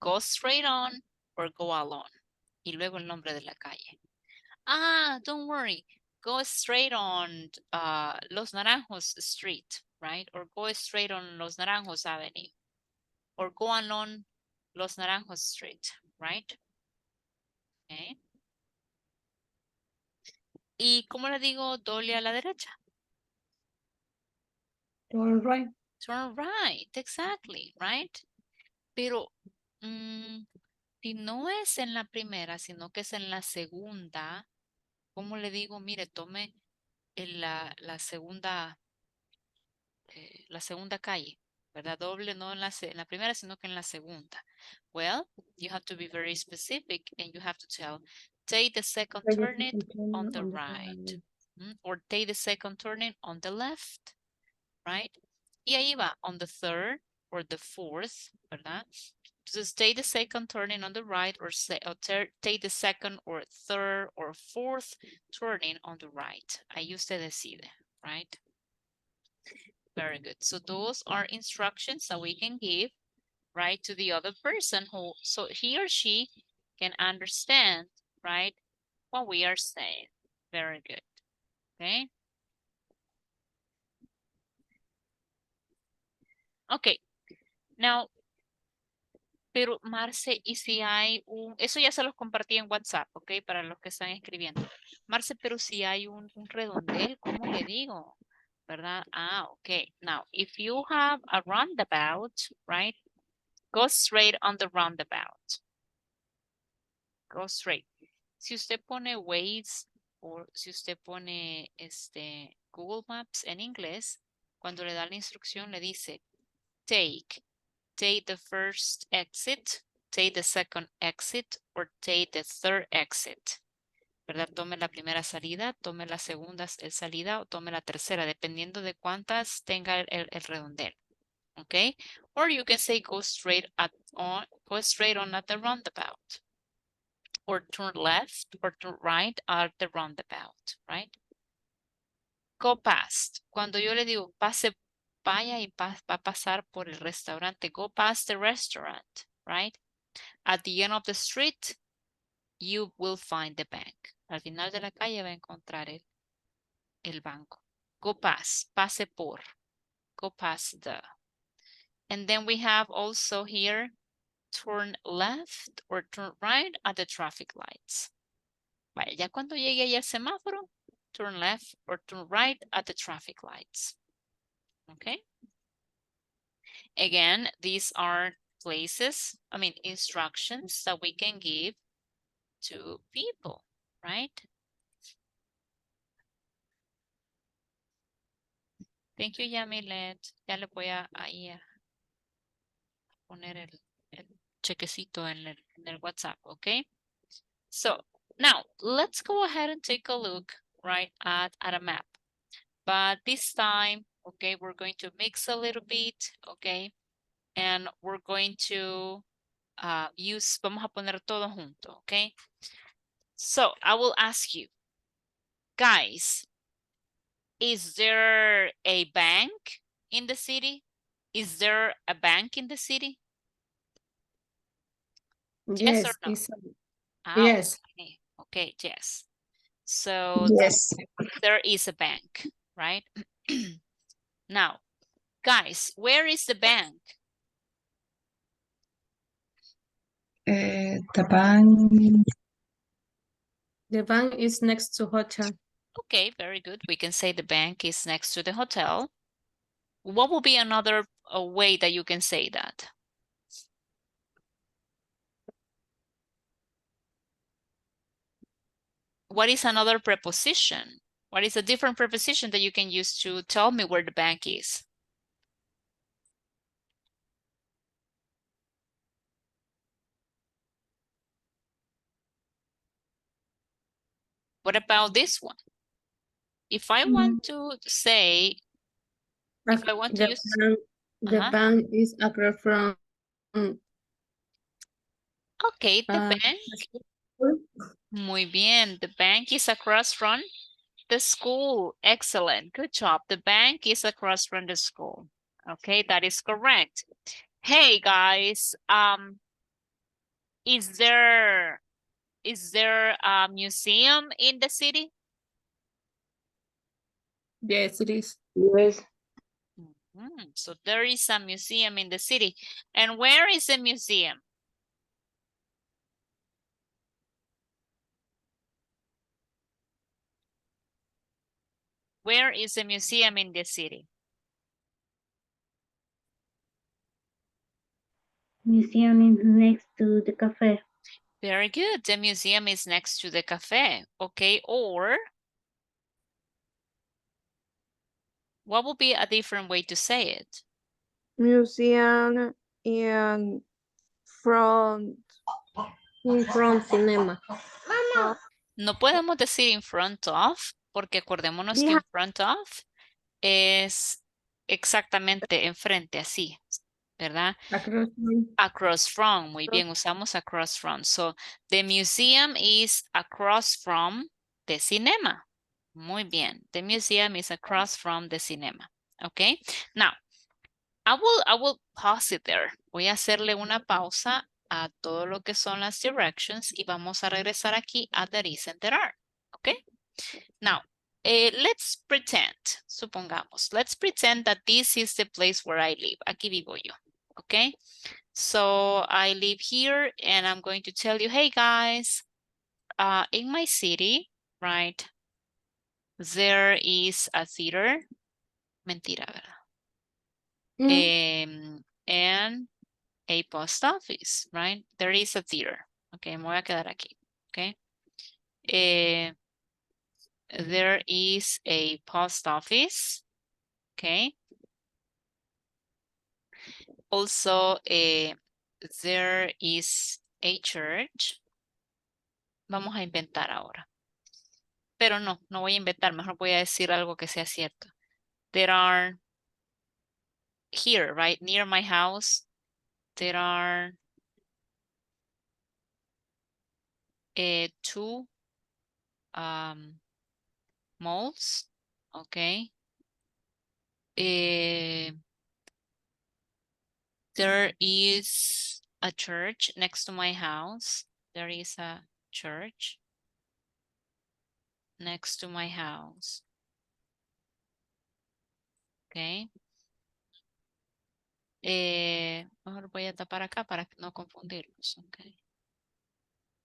go straight on or go along. Y luego el nombre de la calle. Ah, don't worry. Go straight on Los Naranjos Street, right? Or go straight on Los Naranjos Avenue. Or go along Los Naranjos Street, right? Okay. ¿Y cómo le digo doble a la derecha? Turn right. Turn right, exactly, right? Pero si no es en la primera, sino que es en la segunda, ¿cómo le digo? Mire, tome la segunda calle, ¿verdad? Doble no en la primera, sino que en la segunda. Well, you have to be very specific and you have to tell, take the second turning on the right. Or take the second turning on the left, right? Y ahí va, on the third or the fourth, ¿verdad? Entonces, take the second turning on the right or take the second or third or fourth turning on the right. Ahí usted decide, right? Very good. So those are instructions that we can give, right, to the other person who, so he or she can understand, right, what we are saying. Very good. Okay. Okay. Now, pero Marce, y si hay eso ya se los compartí en WhatsApp, ok, para los que están escribiendo. Marce, pero si hay un redondel, ¿cómo le digo? ¿Verdad? Ah, ok. Now, if you have a roundabout, right, go straight on the roundabout. Go straight. Si usted pone Waze o si usted pone Google Maps en inglés, cuando le da la instrucción le dice, take the first exit, take the second exit, or take the third exit. ¿verdad? Tome la primera salida, tome la segunda salida o tome la tercera, dependiendo de cuántas tenga el redondel. Okay? Or you can say go straight on at the roundabout. Or turn left or turn right at the roundabout, right? Go past. Cuando yo le digo pase, vaya y va a pasar por el restaurante. Go past the restaurant, right? At the end of the street, you will find the bank. Al final de la calle va a encontrar el banco. Go past, pase por. Go past the. And then we have also here, turn left or turn right at the traffic lights. Vaya, ya cuando llegue ahí al semáforo, turn left or turn right at the traffic lights. Okay? Again, these are instructions that we can give to people, right? Thank you, Yamilet. Ya le voy a poner el chequecito en el WhatsApp, okay? So now let's go ahead and take a look, right, at a map. But this time, okay, we're going to mix a little bit, okay? And we're going to vamos a poner todo junto, okay? So I will ask you, guys, is there a bank in the city? Is there a bank in the city? Yes or no? Yes. Okay. Okay, yes. So Yes. there is a bank, right? Now, guys, where is the bank? The bank. The bank is next to hotel. Okay, very good. We can say the bank is next to the hotel. What will be another way that you can say that? What is another preposition? What is a different preposition that you can use to tell me where the bank is? What about this one? If I want to say, if I want to use... The bank is across from... Okay, the bank. Muy bien. The bank is across from the school. Excellent. Good job. The bank is across from the school. Okay, that is correct. Hey, guys. Is there a museum in the city? Yes, it is. Yes. So there is a museum in the city. And where is the museum? Where is the museum in the city? Museum is next to the cafe. Very good. The museum is next to the cafe. Okay, or what would be a different way to say it? Museum in front cinema. No podemos decir in front of, porque acordémonos que in front of es exactamente enfrente, así, ¿verdad? Across from, muy bien, usamos across from. So, the museum is across from the cinema. Muy bien, the museum is across from the cinema. Okay, now, I will pause it there. Voy a hacerle una pausa a todo lo que son las directions y vamos a regresar aquí a there is and there are. Okay, now, let's pretend, supongamos, let's pretend that this is the place where I live. Aquí vivo yo. Okay, so I live here and I'm going to tell you, hey guys, in my city, right, there is a theater. Mentira, ¿verdad? And a post office, right? There is a theater. Okay, me voy a quedar aquí. Okay. There is a post office. Okay. Also, there is a church. Vamos a inventar ahora. Pero no voy a inventar, mejor voy a decir algo que sea cierto. There are here, right, near my house, there are two malls, okay. There is a church next to my house. There is a church next to my house. Okay. Mejor voy a tapar acá para no confundirlos. Okay.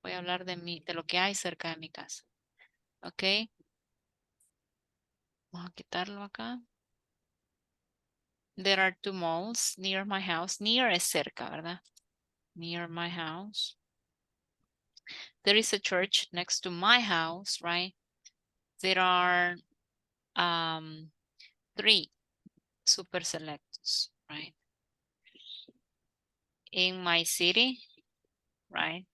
Voy a hablar de lo que hay cerca de mi casa. Ok. Vamos a quitarlo acá. There are two malls near my house. Near es cerca, ¿verdad? Near my house. There is a church next to my house, right? There are three super selectos, right? In my city, right?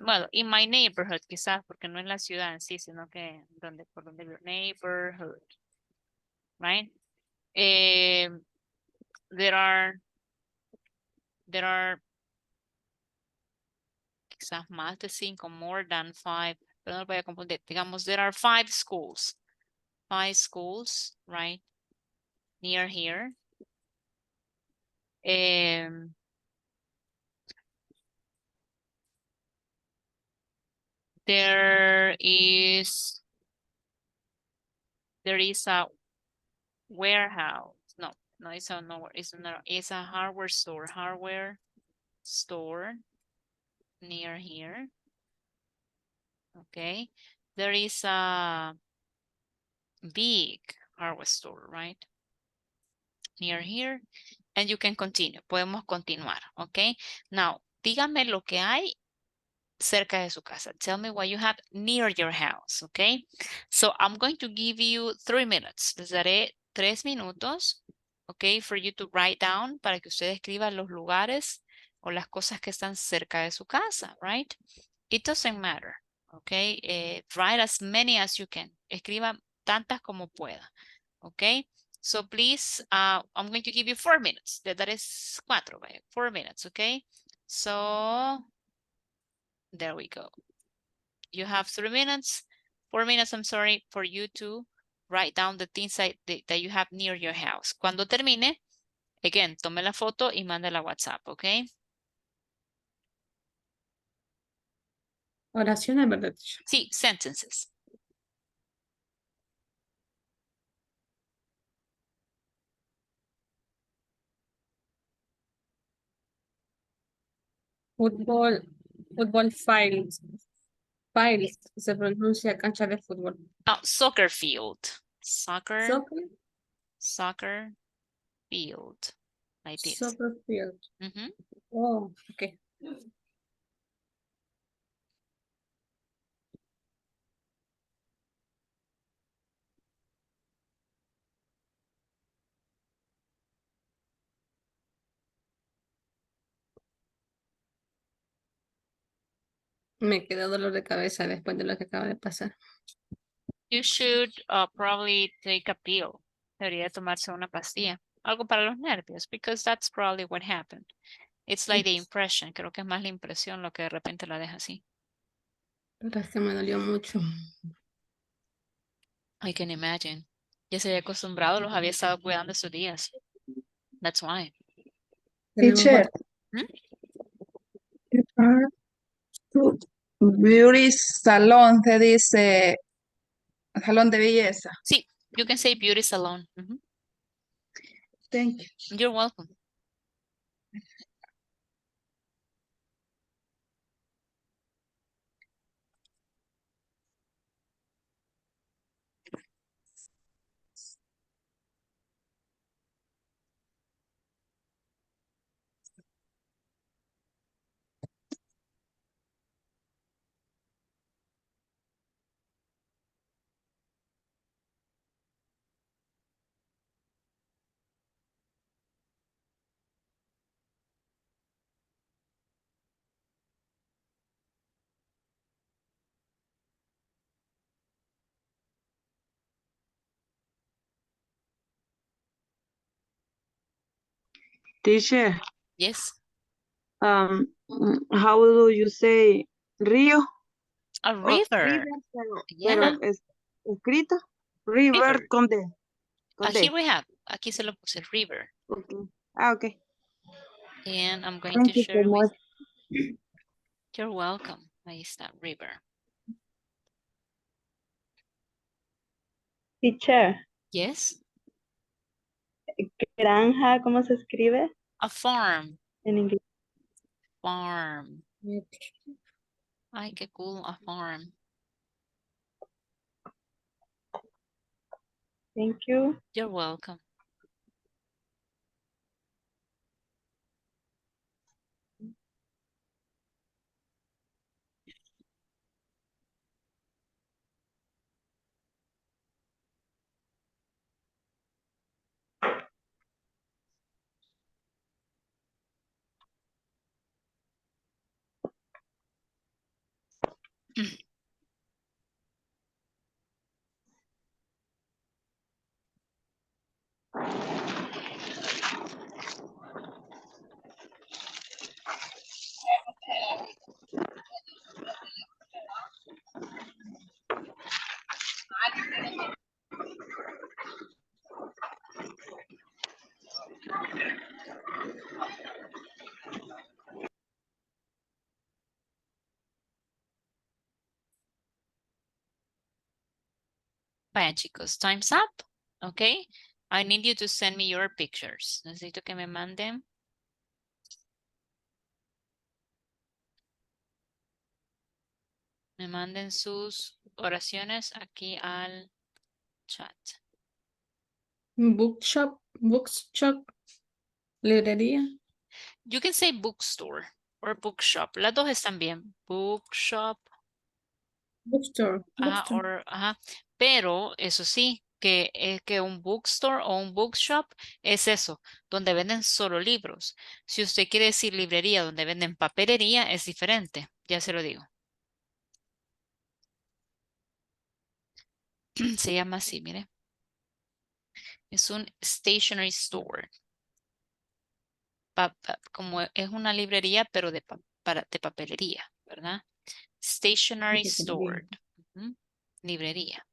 Well, in my neighborhood, quizás, porque no en la ciudad en sí, sino que por donde vivo, neighborhood, right? There are quizás más de 5, more than 5, pero no voy a confundir. Digamos, there are 5 schools. 5 schools, right? Near here. There is a warehouse. No, it's a hardware store near here. Okay. There is a big hardware store, right? Near here. And you can continue. Podemos continuar, okay? Now, dígame lo que hay cerca de su casa. Tell me what you have near your house, okay? So I'm going to give you 3 minutes. Les daré 3 minutos, okay, for you to write down, para que usted escriba los lugares o las cosas que están cerca de su casa, right? It doesn't matter, okay? Write as many as you can. Escriba tantas como pueda, okay? So please, I'm going to give you 4 minutes. That is 4 minutes, okay? So there we go. You have 3 minutes, 4 minutes, I'm sorry, for you to write down the things that you have near your house. Cuando termine, again, tome la foto y mándela a WhatsApp, okay? Oraciones, ¿verdad? Sí, sentences. Fútbol files. Files, se pronuncia cancha de fútbol. Oh, soccer field. Soccer Soccer, field. Like this. soccer field. Mhm. Oh, okay. Me queda dolor de cabeza después de lo que acaba de pasar. You should probably take a pill. Debería tomarse una pastilla. Algo para los nervios, because that's probably what happened. It's like the impression. Creo que es más la impresión lo que de repente la deja así. Pero es que me dolió mucho. I can imagine. Ya se había acostumbrado, los había estado cuidando esos días. That's why. Teacher, ¿Mm? beauty salon se dice salón de belleza. Sí, you can say beauty salon. Mhm. Thank you. You're welcome. Teacher, Yes. how do you say río? A Oh, river. pero Yeah. es escrito. River River. con D. Con Here D. we have. Aquí se lo puse river. Okay. Ah, okay. And I'm going Thank to you so share with. much. You're welcome. Ahí está, river. Teacher, Yes. granja, ¿cómo se escribe A farm. en inglés? Farm. Ay, qué cool. A farm. Thank you. You're welcome. Vaya, chicos, time's up. Okay. I need you to send me your pictures. Necesito que me manden. Me manden sus oraciones aquí al chat. Bookshop, librería. You can say bookstore or bookshop. Las dos están bien. Bookshop. Bookstore. Ajá. Pero eso sí, que un bookstore o un bookshop es eso, donde venden solo libros. Si usted quiere decir librería donde venden papelería, es diferente. Ya se lo digo. Se llama así, mire. Es un stationery store. Como es una librería, pero de papelería, ¿verdad? Stationery store. Librería.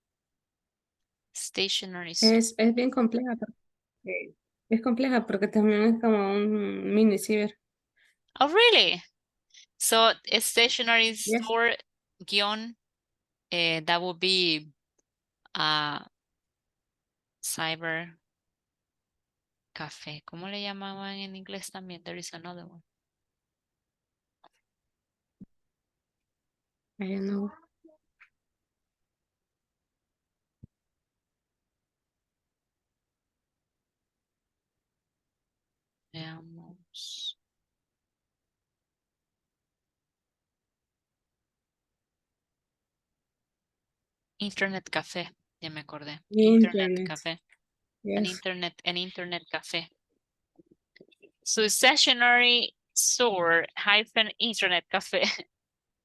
Stationery store. Es bien compleja porque es compleja porque también es como un mini ciber. Oh, really? So a stationery store guión, that would be cyber café. ¿Cómo le llamaban en inglés también? There is another one. I don't know. Veamos. Internet café. Ya me acordé. Internet café. Yes. An internet café. So stationery store hyphen internet cafe,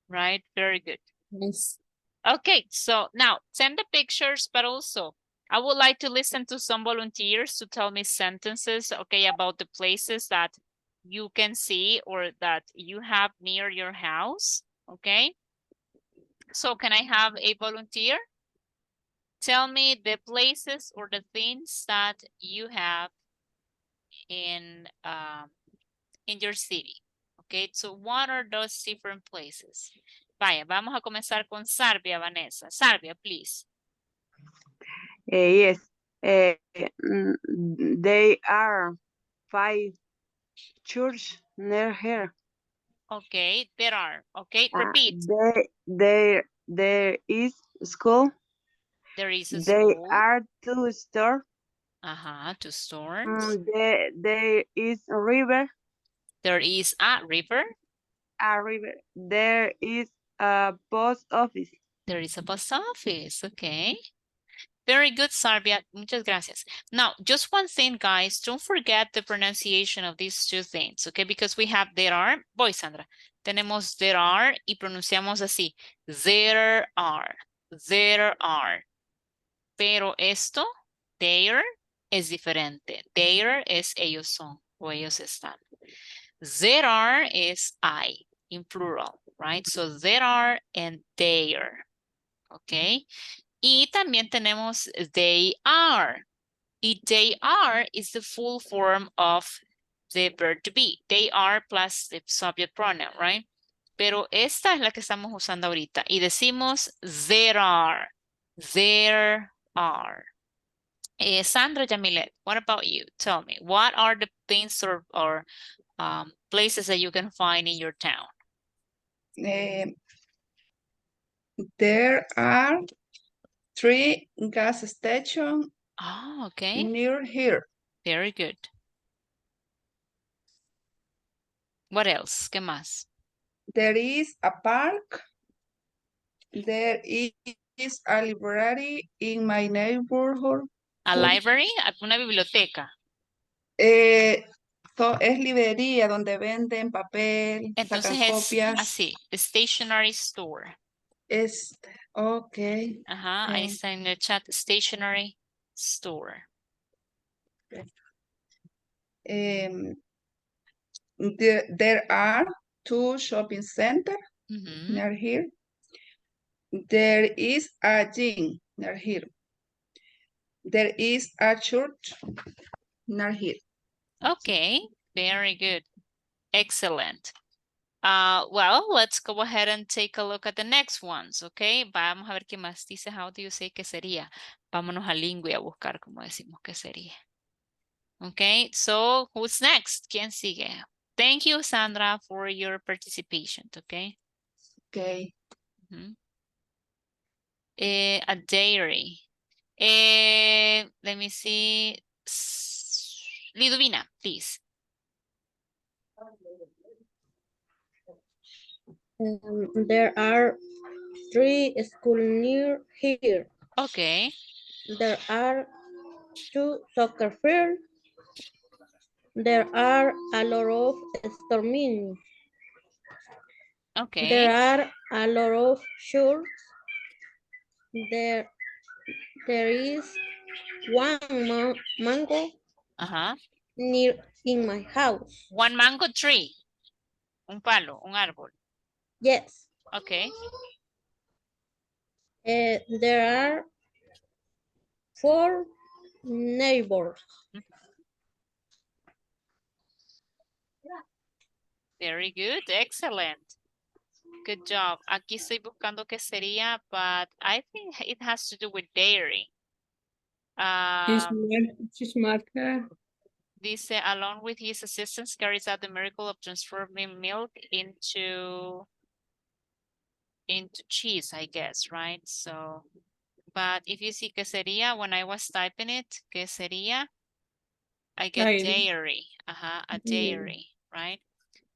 right? Very good. Yes. Okay, so now send the pictures, but also I would like to listen to some volunteers to tell me sentences, okay, about the places that you can see or that you have near your house, okay? So can I have a volunteer? Tell me the places or the things that you have in your city. Okay, so what are those different places? Vaya, vamos a comenzar con Sarbia, Vanessa. Sarbia, please. Yes. They are 5 church near here. Okay, there are. Okay, repeat. There is school. There is a They school. are 2 stores. 2 stores. There is a river. There is a river. A river. There is a post office. There is a post office. Okay. Very good, Sarbia. Muchas gracias. Now, just one thing, guys. Don't forget the pronunciation of these two things, okay? Because we have there are. Voy, Sandra. Tenemos there are y pronunciamos así. There are. There are. Pero esto, there, es diferente. There es ellos son. o ellos están. There are is I in plural, right? So there are and there, okay? Y también tenemos they are. Y they are is the full form of the verb to be. They are plus the subject pronoun, right? Pero esta es la que estamos usando ahorita. Y decimos there are. There are. Sandra Jamilet, what about you? Tell me, what are the things or places that you can find in your town? There are 3 gas stations Oh, okay. near here. Very good. What else? ¿Qué más? There is a park. There is a library in my neighborhood. A library, una biblioteca. Es librería donde venden papel, Entonces sacan es copias. así, stationery store. Ok. Ajá, ahí está en el chat, stationery store. There are 2 shopping centers Ujú. near here. There is a gym near here. There is a church near here. Okay, very good. Excellent. Well, let's go ahead and take a look at the next ones, okay? Vamos a ver qué más dice. How do you say que sería? Vámonos a lingua a buscar cómo decimos que sería. Okay, so who's next? ¿Quién sigue? Thank you, Sandra, for your participation, okay? Okay. A dairy. Let me see. Liduvina, please. There are 3 schools near here. Okay. There are 2 soccer fields. There are a lot of storming. Okay. There are a lot of shirts. There is one mango near in my house. One mango tree. Un palo, un árbol. Yes. Okay. There are 4 neighbors. Very good. Excellent. Good job. Aquí estoy buscando qué sería, but I think it has to do with dairy. She's marker. Dice, along with his assistants, carries out the miracle of transforming milk into cheese, I guess, right? So, but if you see que sería, when I was typing it, que sería, I get dairy. A dairy, right?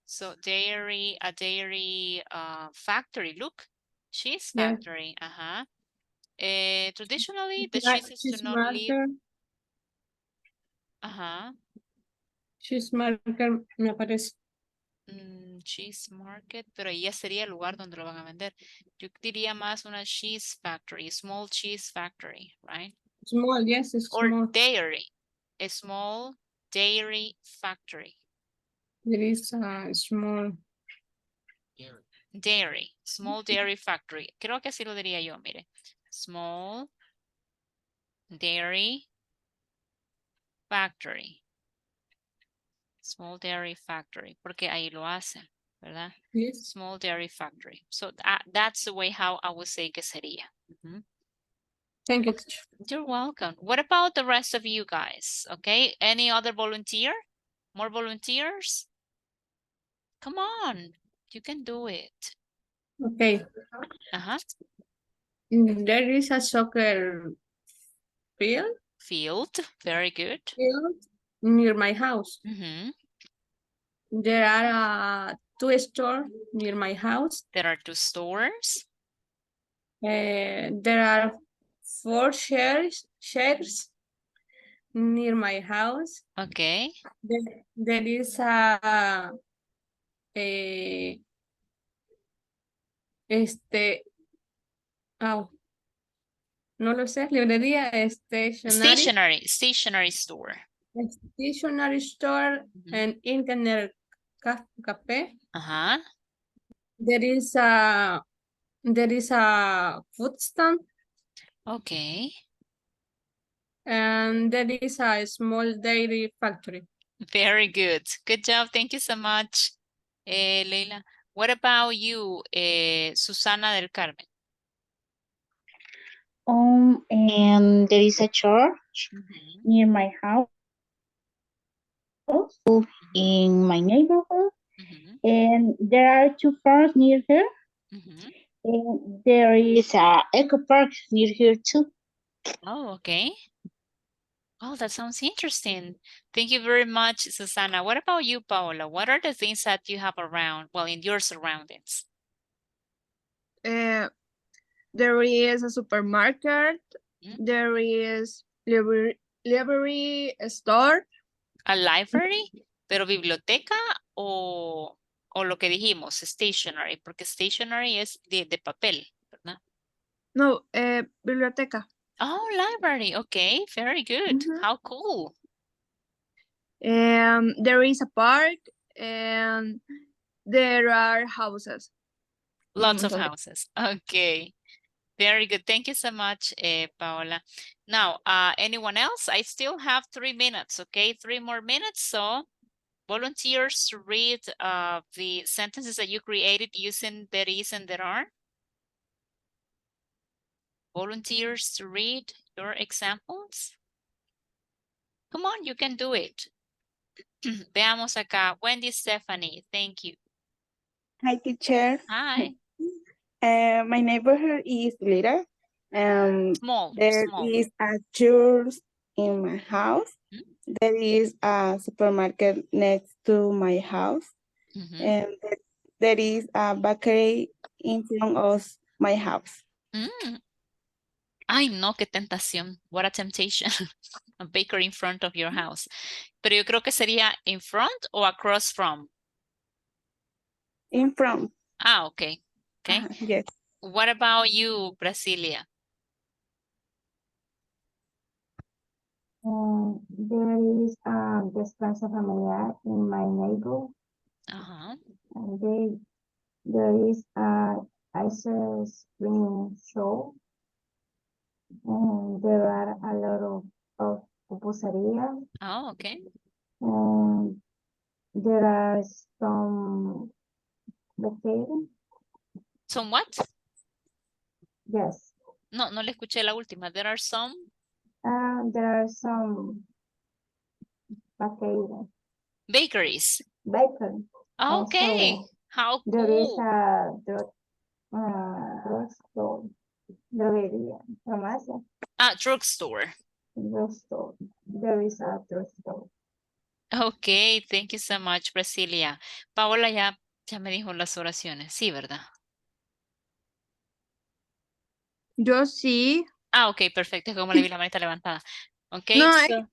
So dairy, a dairy factory. Look, cheese factory. Traditionally, the cheeses do not live. Cheese marker me aparece. Cheese market, pero ahí ya sería el lugar donde lo van a vender. Yo diría más una cheese factory, small cheese factory, right? Small, yes, it's or small. dairy, a small dairy factory. There is a small Dairy, small dairy factory. Creo que así lo diría yo, mire. Small dairy factory. Small dairy factory, porque ahí lo hacen, ¿verdad? Yes. Small dairy factory. So that's the way how I would say que sería. Thank you. You're welcome. What about the rest of you guys? Okay, any other volunteer? More volunteers? Come on, you can do it. Okay. There is a soccer field. Field, very good. Field near my house. There are 2 stores near my house. There are 2 stores. There are 4 shares near my house. Okay. There is a no lo sé, librería, stationery. Stationery store. a stationery store, and internet cafe. Ajá. There is a food stand, Okay. and there is a small dairy factory. Very good. Good job. Thank you so much, Leila. What about you, Susana del Carmen? And there is a church Mhm, near my house, in my neighborhood, mhm, and there are two parks near here, mhm. and there is a eco park near here too. Oh, okay. Oh, that sounds interesting. Thank you very much, Susana. What about you, Paola? What are the things that you have around, well, in your surroundings? There is a supermarket. Mm. There is library store. A library, pero biblioteca o lo que dijimos, stationery, porque stationery es de papel, ¿verdad? No, biblioteca. Oh, library. Okay, very good. Mhm. How cool. There is a park and there are houses. Lots Un of montón de- houses. Okay. Very good. Thank you so much, Paola. Now, anyone else? I still have 3 minutes, okay? 3 more minutes. So volunteers to read the sentences that you created using there is and there are. Volunteers to read your examples. Come on, you can do it. Veamos acá. Wendy Stephanie, thank you. Hi, teacher. Hi. My neighborhood is little. Small, There small. is a church in my house. Mhm. There is a supermarket next to my house. Mhm. And there is a bakery in front of my house. Mm. Ay, no, qué tentación. What a temptation. A bakery in front of your house. Pero yo creo que sería in front o across from. In front. Ah, okay. Okay. Yes. What about you, Brasilia? There is a descanso familiar in my neighborhood, Uh-huh. and there is a ice cream show, and there are a lot of pupuserias, Oh, okay. and there are some vacation. Some what? Yes, No, no le escuché la última. There are some. there are some vacation Bakeries. bacon. Okay. Also, How there is cool. a drugstore, droguería, farmacia, Drugstore. drugstore. There is a drugstore. Okay, thank you so much, Brasilia. Paola ya me dijo las oraciones. Sí, ¿verdad? Yo sí. Ok, perfecto. Es como le vi la manita levantada. Okay, No, so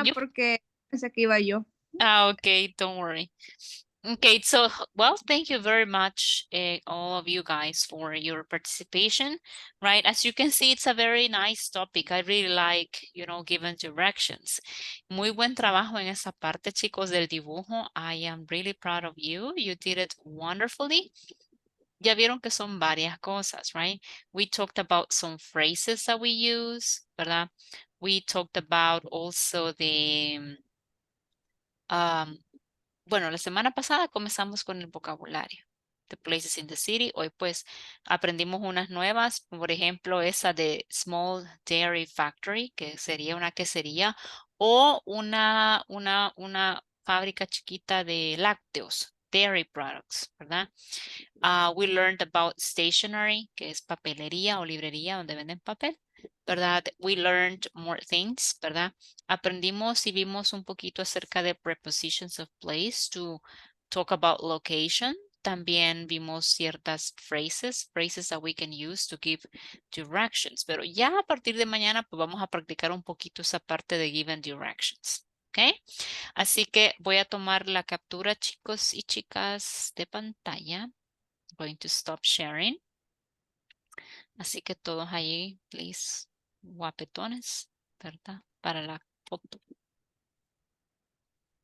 you porque pensé que iba yo. okay, don't worry. Okay, so well, thank you very much, all of you guys, for your participation. Right, as you can see, it's a very nice topic. I really like, giving directions. Muy buen trabajo en esa parte, chicos, del dibujo. I am really proud of you. You did it wonderfully. Ya vieron que son varias cosas, right? We talked about some phrases that we use, ¿verdad? We talked about also bueno, la semana pasada comenzamos con el vocabulario, the places in the city. Hoy pues aprendimos unas nuevas, por ejemplo, esa de small dairy factory, que sería una quesería, o una fábrica chiquita de lácteos, dairy products, ¿verdad? We learned about stationery, que es papelería o librería donde venden papel, ¿verdad? We learned more things, ¿verdad? Aprendimos y vimos un poquito acerca de prepositions of place to talk about location. También vimos ciertas phrases that we can use to give directions. Pero ya a partir de mañana pues vamos a practicar un poquito esa parte de given directions. ¿Ok? Así que voy a tomar la captura, chicos y chicas, de pantalla. Going to stop sharing. Así que todos ahí, please, guapetones, ¿verdad? Para la foto.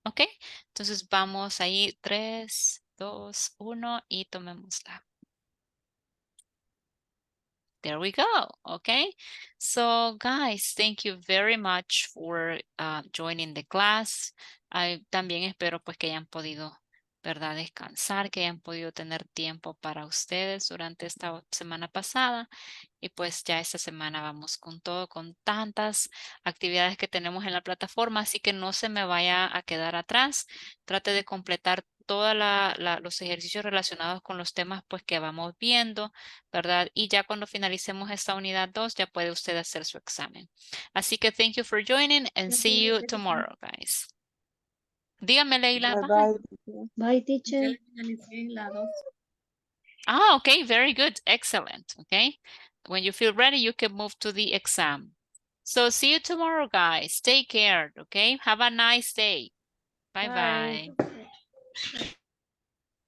Ok, entonces vamos ahí, 3, 2, 1 y tomémosla. There we go. Okay. So guys, thank you very much for joining the class. También espero pues que hayan podido, ¿verdad? Descansar, que hayan podido tener tiempo para ustedes durante esta semana pasada. Y pues ya esta semana vamos con todo, con tantas actividades que tenemos en la plataforma, así que no se me vaya a quedar atrás. Trate de completar todos los ejercicios relacionados con los temas pues que vamos viendo, ¿verdad? Y ya cuando finalicemos esta unidad 2, ya puede usted hacer su examen. Así que thank you for joining and see you tomorrow, guys. Dígame, Leila. Bye Bye. bye. Bye, Ya teacher. le finalicé la 2. Ah, okay, very good. Excellent. Okay. When you feel ready, you can move to the exam. So see you tomorrow, guys. Take care. Okay. Have a nice day. Bye-bye. Bye.